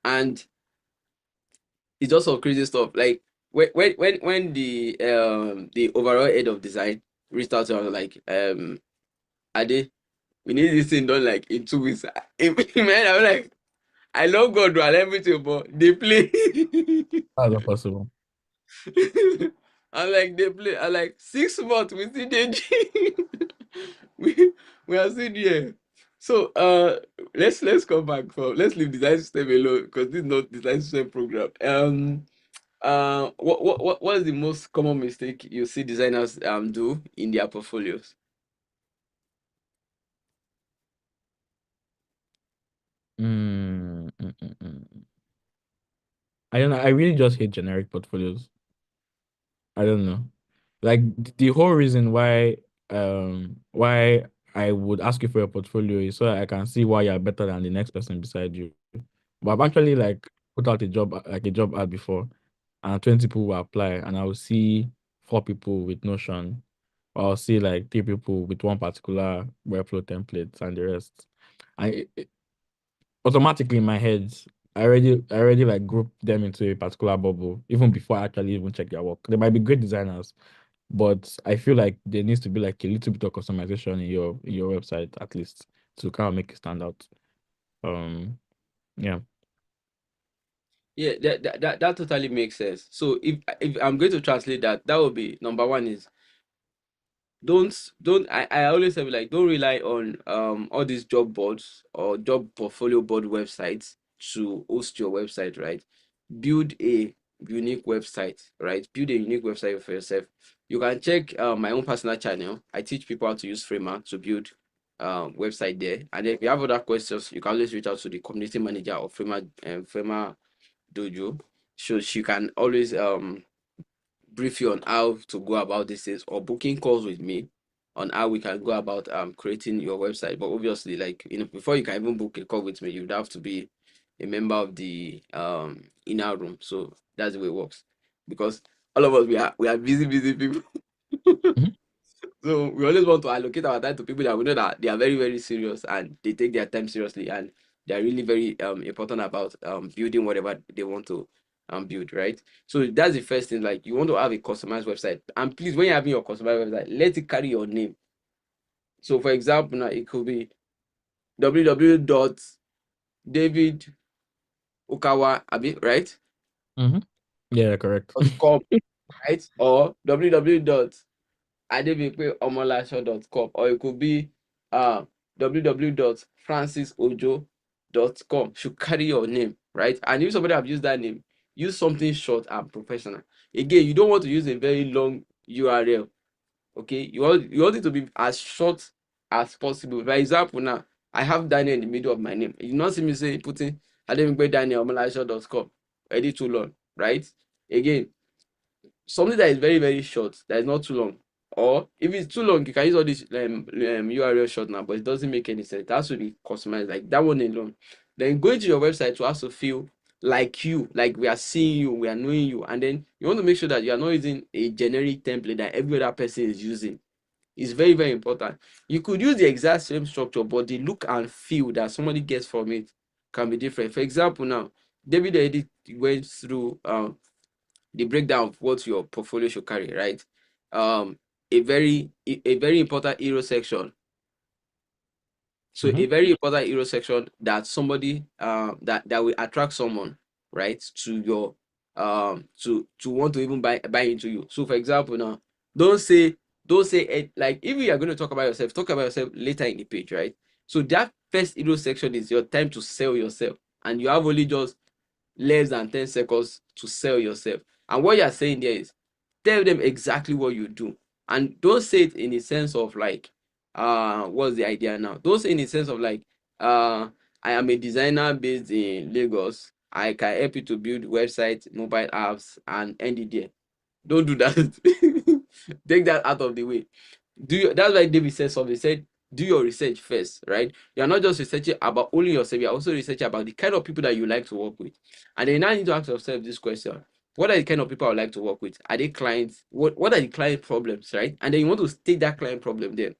And it's also crazy stuff. Like when the overall head of design reached out to us like Ade, we need this thing done like in 2 weeks. Man, I'm like, I love God and everything, but they play. That's not possible. I'm like they play. I'm like 6 months we still dey we we are still there. So let's come back from let's leave design system alone because this is not design system program. What is the most common mistake you see designers do in their portfolios? I don't know. I really just hate generic portfolios. I don't know. Like the whole reason why I would ask you for your portfolio is so that I can see why you're better than the next person beside you. But I've actually like put out a job ad before, and 20 people will apply, and I will see 4 people with Notion, or I'll see like 3 people with one particular Webflow template, and the rest. I automatically in my head, I already like group them into a particular bubble even before I actually even check their work. They might be great designers, but I feel like there needs to be like a little bit of customization in your website at least to kind of make it stand out. Um, yeah. Yeah, that totally makes sense. So if I'm going to translate that, that would be number one is don't I always say like don't rely on all these job boards or job portfolio board websites to host your website, right? Build a unique website, right? Build a unique website for yourself. You can check my own personal channel. I teach people how to use Figma to build website there. And then if you have other questions, you can always reach out to the community manager of Figma Dojo. So she can always brief you on how to go about this things or booking calls with me on how we can go about creating your website. But obviously, like before you can even book a call with me, you'd have to be a member of the inner room. So that's the way it works. Because all of us we are busy people. Mhm. So we always want to allocate our time to people that we know that they are very, very serious and they take their time seriously and they are really very important about building whatever they want to build, right? So that's the first thing. Like you want to have a customized website, and please, when you're having your customized website, let it carry your name. So for example, now it could be www.davidokawa, right? Yeah, correct. .com, right? Or www.adebimpeomolasho.com, or it could be www.francisojo.com. Should carry your name, right? And if somebody have used that name, use something short and professional. Again, you don't want to use a very long URL. Okay, you want it to be as short as possible. For example, now I have Daniel in the middle of my name. You not see me say putting adebimpeomolasho.com. Edit too long, right? Again, something that is very, very short, that is not too long. Or if it's too long, you can use all this URL short now, but it doesn't make any sense. It has to be customized, like that one alone. Then going to your website to also feel like you, like we are seeing you, we are knowing you, and then you want to make sure that you are not using a generic template that every other person is using. It's very, very important. You could use the exact same structure, but the look and feel that somebody gets from it can be different. For example, now David already went through the breakdown of what your portfolio should carry, right? A very important hero section. So a Mhm. very important hero section that somebody that will attract someone, right, to your to want to even buy into you. So for example, now don't say like if you are going to talk about yourself later in the page, right? So that first hero section is your time to sell yourself, and you have only just less than 10 seconds to sell yourself. And what you're saying there is tell them exactly what you do. And don't say it in the sense of like, what's the idea now? Don't say in the sense of like, I am a designer based in Lagos. I can help you to build websites, mobile apps, and end it there. Don't do that. Take that out of the way. That's why David said something. He said, do your research first, right? You're not just researching about only yourself, you're also researching about the kind of people that you like to work with. And then you now need to ask yourself this question: what are the kind of people I would like to work with? Are they clients? What are the client problems, right? And then you want to state that client problem there.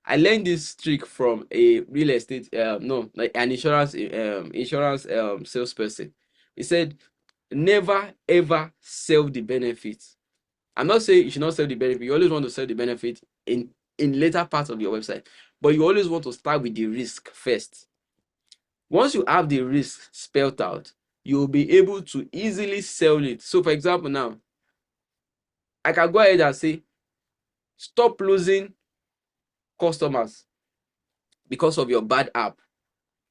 I learned this trick from a real estate, no, like an insurance salesperson. He said, never ever sell the benefits. I'm not saying you should not sell the benefit. You always want to sell the benefit in later parts of your website, but you always want to start with the risk first. Once you have the risk spelled out, you'll be able to easily sell it. So for example, now I can go ahead and say, stop losing customers because of your bad app,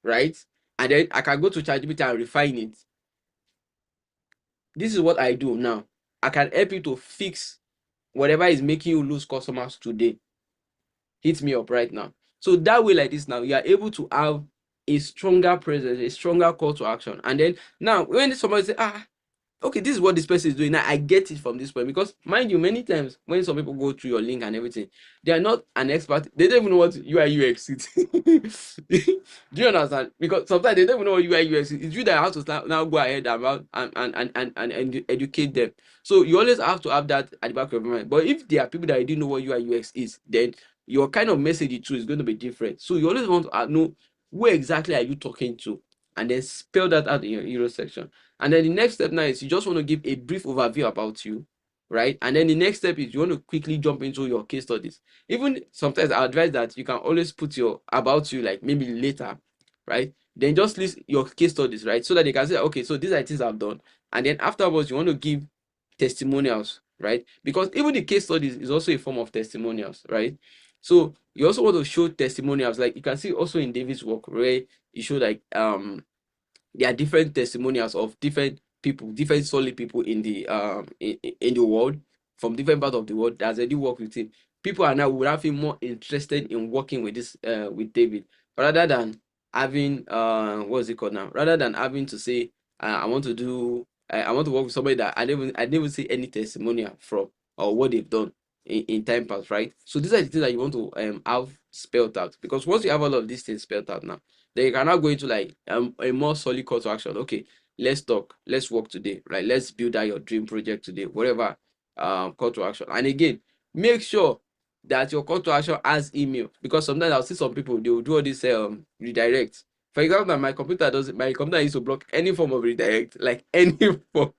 right? And then I can go to ChatGPT and refine it. This is what I do now. I can help you to fix whatever is making you lose customers today. Hit me up right now. So that way, like this now, you are able to have a stronger presence, a stronger call to action. And then now when somebody say, okay, this is what this person is doing. Now I get it from this point, because mind you, many times when some people go through your link and everything, they are not an expert. They don't even know what UI UX is. Do you understand? Because sometimes they don't even know what UI UX is. It's you that have to start, now go ahead about and educate them. So you always have to have that at the back of your mind. But if there are people that didn't know what UI UX is, then your kind of message too is going to be different. So you always want to know who exactly are you talking to, and then spell that out in your hero section. And then the next step now is you just want to give a brief overview about you, right? And then the next step is you want to quickly jump into your case studies. Even sometimes I advise that you can always put your about you like maybe later, right? Then just list your case studies, right? So that they can say, okay, so these are things I've done. And then afterwards, you want to give testimonials, right? Because even the case studies is also a form of testimonials, right? So you also want to show testimonials, like you can see also in David's work, where you show like there are different testimonials of different people, different solid people in the in the world, from different parts of the world that already work with him. People are now would have been more interested in working with this with David, rather than having what's it called now? Rather than having to say I want to do I want to work with somebody that I didn't even see any testimonial from, or what they've done in time past, right? So these are the things that you want to have spelled out, because once you have all of these things spelled out now, then you can now go into like a more solid call to action. Okay, let's talk, let's work today, right? Let's build out your dream project today, whatever call to action. And again, make sure that your call to action has email, because sometimes I'll see some people, they will do all this redirect. For example, my computer used to block any form of redirect, like any form.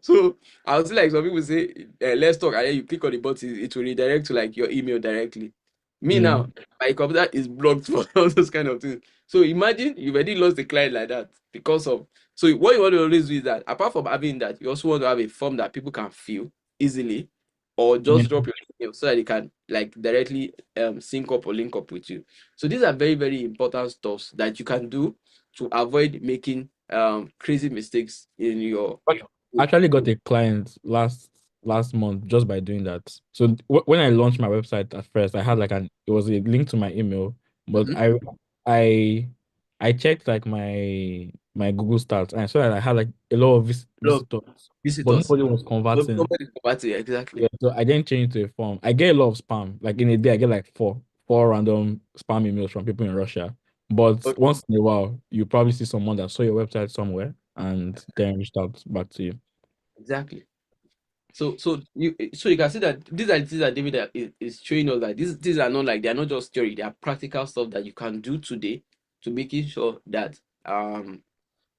So I'll see like some people say, let's talk, and then you click on the button, it will redirect to like your email directly. Me Mm. now, my computer is blocked for all those kind of things. So imagine you already lost the client like that because of. So what you want to always do is that apart from having that, you also want to have a form that people can fill easily, or Yeah. just drop your email so that they can like directly sync up or link up with you. So these are very, very important stuff that you can do to avoid making crazy mistakes in your. I actually got a client last month just by doing that. So when I launched my website at first, I had like it was a link to my email, but Mhm. I I checked like my Google stats, and I saw that I had like a lot of Love visitors, but visitors. nobody was converting. Nobody converted Yeah, exactly. so I didn't change to a form. I get a lot of spam. Like in a day, I get like four random spam emails from people in Russia. But Okay, once in a while, you probably see someone that saw your website somewhere and then reached out back to you. exactly. So you can see that these are the things that David is showing us, that these are not like, they are not just theory, they are practical stuff that you can do today to making sure that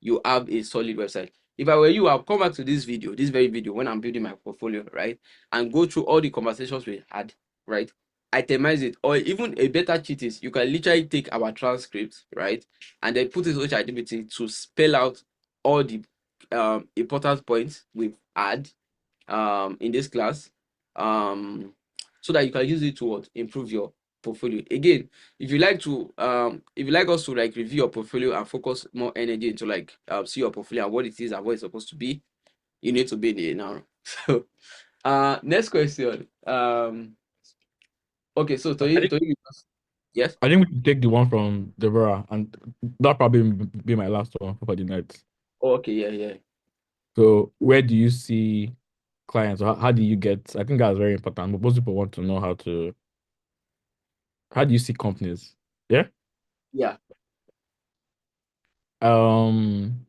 you have a solid website. If I were you, I'll come back to this very video when I'm building my portfolio, right? And go through all the conversations we had, right? Itemize it, or even a better cheat is you can literally take our transcripts, right? And then put it on ChatGPT to spell out all the important points we've had in this class, um so that you can use it to what, improve your portfolio. Again, if you like us to like review your portfolio and focus more energy into like see your portfolio and what it is and what it's supposed to be, you need to be in the now. So next question. Okay, so I think Tori, yes. I think we can take the one from Deborah, and that probably be my last one for the night. Oh, okay, yeah, yeah. So where do you see clients, or how do you get? I think that's very important. But most people want to know how do you see companies? Yeah. Yeah. Um.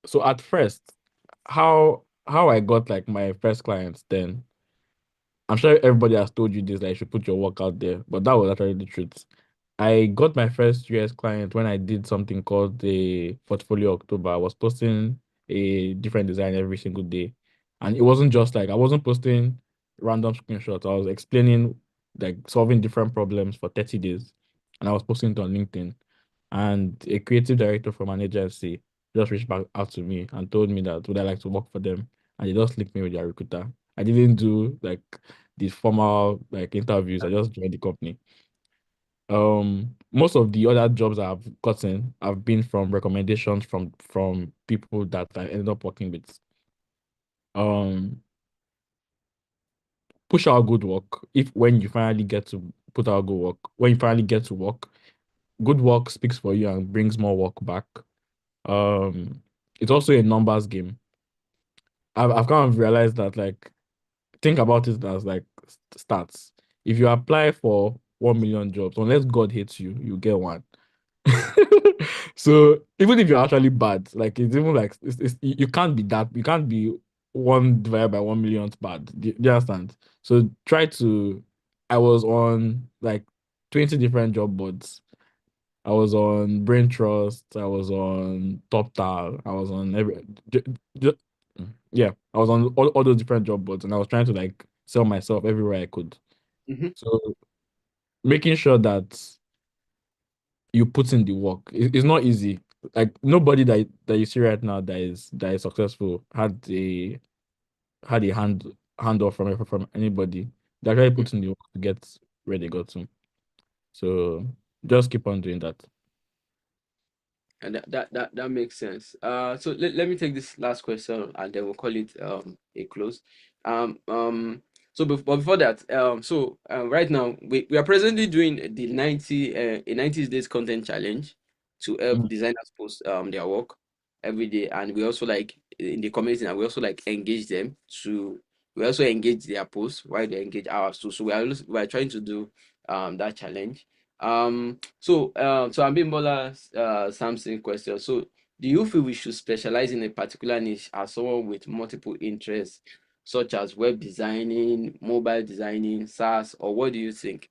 So at first, how I got like my first clients, then I'm sure everybody has told you this, that you should put your work out there, but that was actually the truth. I got my first US client when I did something called the Portfolio October. I was posting a different design every single day. And it wasn't just like I wasn't posting random screenshots. I was explaining, like, solving different problems for 30 days. And I was posting it on LinkedIn. And a creative director from an agency just reached back out to me and told me that would I like to work for them, and they just linked me with their recruiter. I didn't do like the formal like interviews. I just joined the company. Most of the other jobs I've gotten have been from recommendations from people that I ended up working with. Um, push out good work. If when you finally get to put out good work, when you finally get to work, good work speaks for you and brings more work back. Um, it's also a numbers game. I've kind of realized that, like, think about it as like stats. If you apply for 1 million jobs, unless God hates you, you get one. So even if you're actually bad, like it's even like you can't be that, you can't be one divided by 1 million bad. Do you understand? So try to. I was on like 20 different job boards. I was on Brain Trust. I was on TopTal. I was on ju- yeah. I was on all those different job boards, and I was trying to like sell myself everywhere I could. Mm-hmm. So making sure that you put in the work. It's not easy. Like nobody that you see right now that is successful had a handoff from anybody. They actually put in the work to get where they got to. So just keep on doing that. And that makes sense. So let me take this last question and then we'll call it a close. Um um but before that, right now we are presently doing the 90 days content challenge to help Mm. designers post their work every day, and we also like in the community, and we also like engage them to we also engage their posts while they engage ours too. So we are trying to do that challenge. So Abimbola Samson question. So, do you feel we should specialize in a particular niche as someone with multiple interests, such as web designing, mobile designing, SaaS, or what do you think?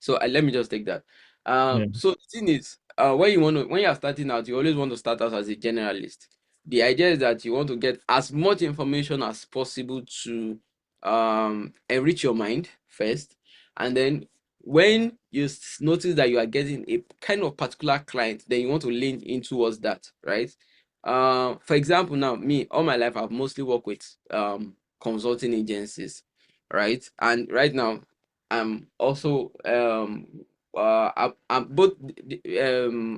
So let me just take that. Yeah. So the thing is, when you are starting out, you always want to start out as a generalist. The idea is that you want to get as much information as possible to enrich your mind first, and then when you notice that you are getting a kind of particular client, then you want to lean in towards that, right? For example, now me, all my life I've mostly worked with consulting agencies, right? And right now I'm also I'm both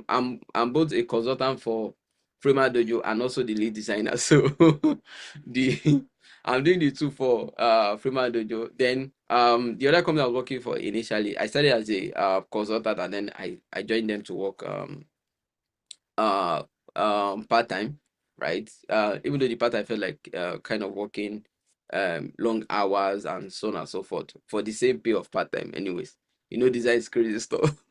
I'm both a consultant for Figma Dojo and also the lead designer. So the I'm doing the two for Figma Dojo. Then the other company I was working for initially, I started as a consultant, and then I joined them to work uh part-time, right? Even though the part-time felt like kind of working long hours and so on and so forth for the same pay of part-time anyways. Design is crazy stuff.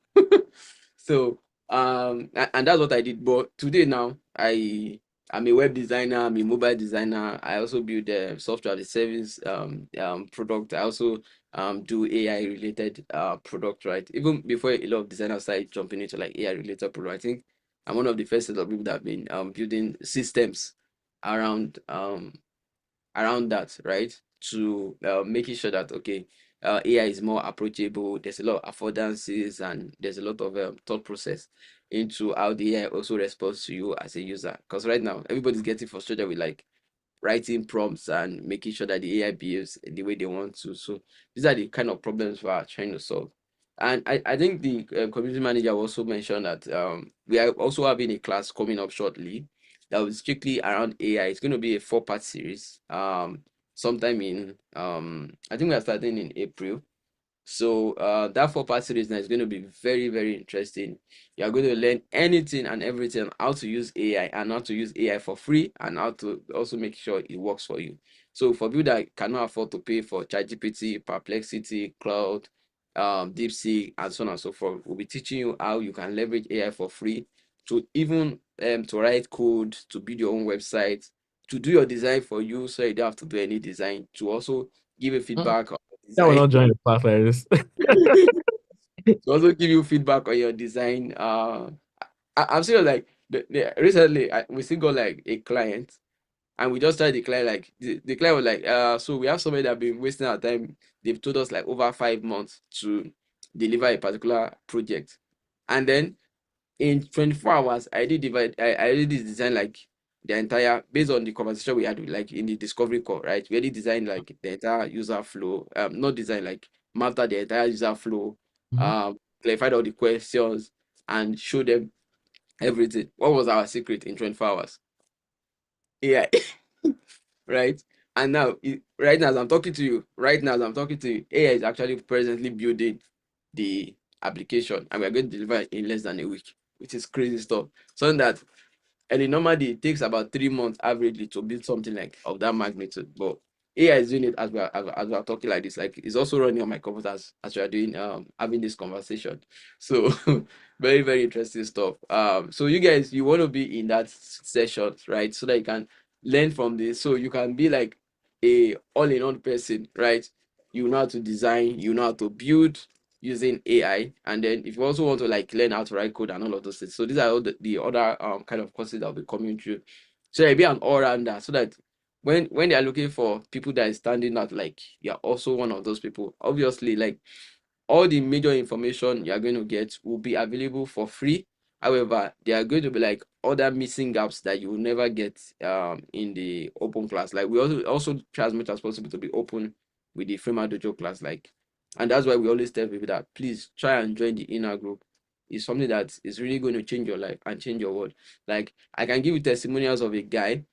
So and that's what I did. But today now I'm a web designer, I'm a mobile designer. I also build software as a service product. I also do AI related product, right? Even before a lot of designers started jumping into like AI related product, I think I'm one of the first set of people that have been building systems around that, right? To making sure that okay, AI is more approachable. There's a lot of affordances and there's a lot of thought process into how the AI also responds to you as a user. Because right now everybody's getting frustrated with like writing prompts and making sure that the AI behaves the way they want to. So these are the kind of problems we are trying to solve. And I think the community manager also mentioned that we are also having a class coming up shortly that was strictly around AI. It's going to be a 4-part series. Sometime in I think we are starting in April. So that 4-part series now is going to be very, very interesting. You are going to learn anything and everything on how to use AI and how to use AI for free and how to also make sure it works for you. So for people that cannot afford to pay for ChatGPT, Perplexity, Cloud, DeepSeek, and so on and so forth, we'll be teaching you how you can leverage AI for free to even to write code, to build your own website, to do your design for you, so you don't have to do any design, to also give you Mm. feedback on the I will design. not join the class like this. To also give you feedback on your design. I'm still like recently we still got like a client, and we just started the client like the client was like so we have somebody that been wasting our time. They've told us like over 5 months to deliver a particular project, and then in 24 hours, I already designed like the entire, based on the conversation we had like in the discovery call, right? We already designed like the entire user flow, not design, like mapped out the entire user flow, Mhm. clarified all the questions and showed them everything. What was our secret in 24 hours? AI. Right? And now, right now as I'm talking to you, AI is actually presently building the application, and we're going to deliver it in less than a week, which is crazy stuff. So that, and normally it takes about 3 months averagely to build something like of that magnitude. But AI is doing it as we are talking like this. Like it's also running on my computers as we are doing having this conversation. So very, very interesting stuff. So you guys, you want to be in that session, right? So that you can learn from this. So you can be like a all-in-one person, right? You know how to design, you know how to build using AI, and then if you also want to like learn how to write code and all of those things, so these are all the other kind of courses that will be coming through. So you'll be an all-rounder, so that when they are looking for people that is standing out, like you're also one of those people. Obviously, like all the major information you are going to get will be available for free. However, there are going to be like other missing gaps that you will never get in the open class. Like we also try as much as possible to be open with the Figma Dojo class. Like, and that's why we always tell people that please try and join the inner group. It's something that is really going to change your life and change your world. Like I can give you testimonials of a guy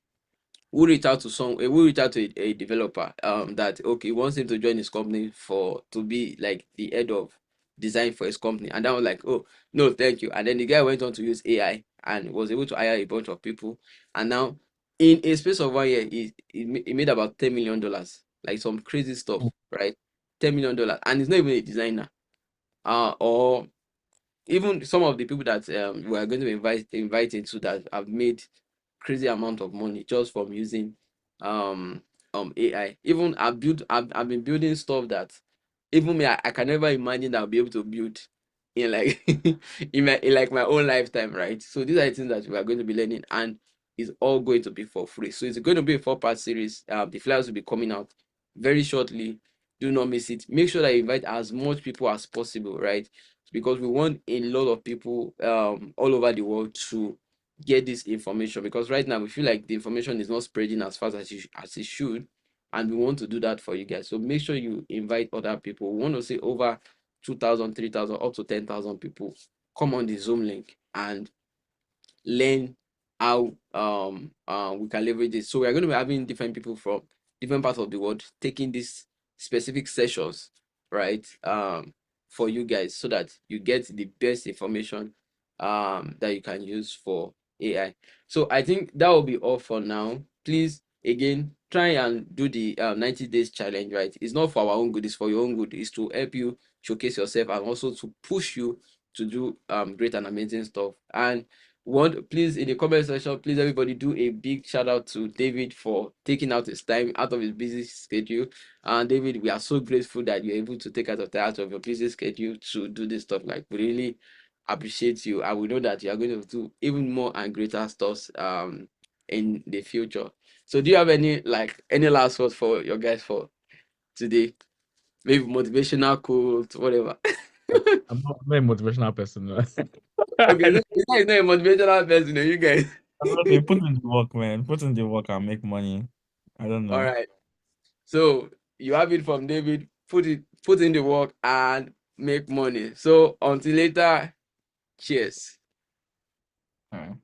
who reach out to a developer that okay, wants him to join his company for to be like the head of design for his company, and that was like, oh no, thank you. And then the guy went on to use AI and was able to hire a bunch of people, and now in a space of 1 year he made about $10 million, like some crazy stuff, right? $10 million, and he's not even a designer, or even some of the people that we are going to invite into that have made crazy amount of money just from using um AI. Even I've been building stuff that even me, I can never imagine that I'll be able to build in like in like my own lifetime, right? So these are the things that we are going to be learning, and it's all going to be for free. So it's going to be a 4-part series. The flyers will be coming out very shortly. Do not miss it. Make sure that you invite as much people as possible, right? Because we want a lot of people all over the world to get this information, because right now we feel like the information is not spreading as fast as it should, and we want to do that for you guys. So make sure you invite other people. We want to say over 2,000, 3,000, up to 10,000 people come on the Zoom link and learn how we can leverage it. So we are going to be having different people from different parts of the world taking these specific sessions, right? For you guys, so that you get the best information that you can use for AI. So I think that will be all for now. Please again try and do the 90 days challenge, right? It's not for our own good, it's for your own good. It's to help you showcase yourself and also to push you to do great and amazing stuff. And please, in the comment section, please everybody do a big shout out to David for taking out his time out of his busy schedule. And David, we are so grateful that you're able to take out of your busy schedule to do this stuff. Like we really appreciate you, and we know that you are going to do even more and greater stuff in the future. So do you have any last words for your guys for today? Maybe motivational quote, whatever. I'm not a motivational person. Okay, I no, don't, it's not a motivational person, you guys. okay, put in the work, man. Put in the work and make money. I don't All know. right. So you have it from David. Put in the work and make money. So until later, cheers. All right.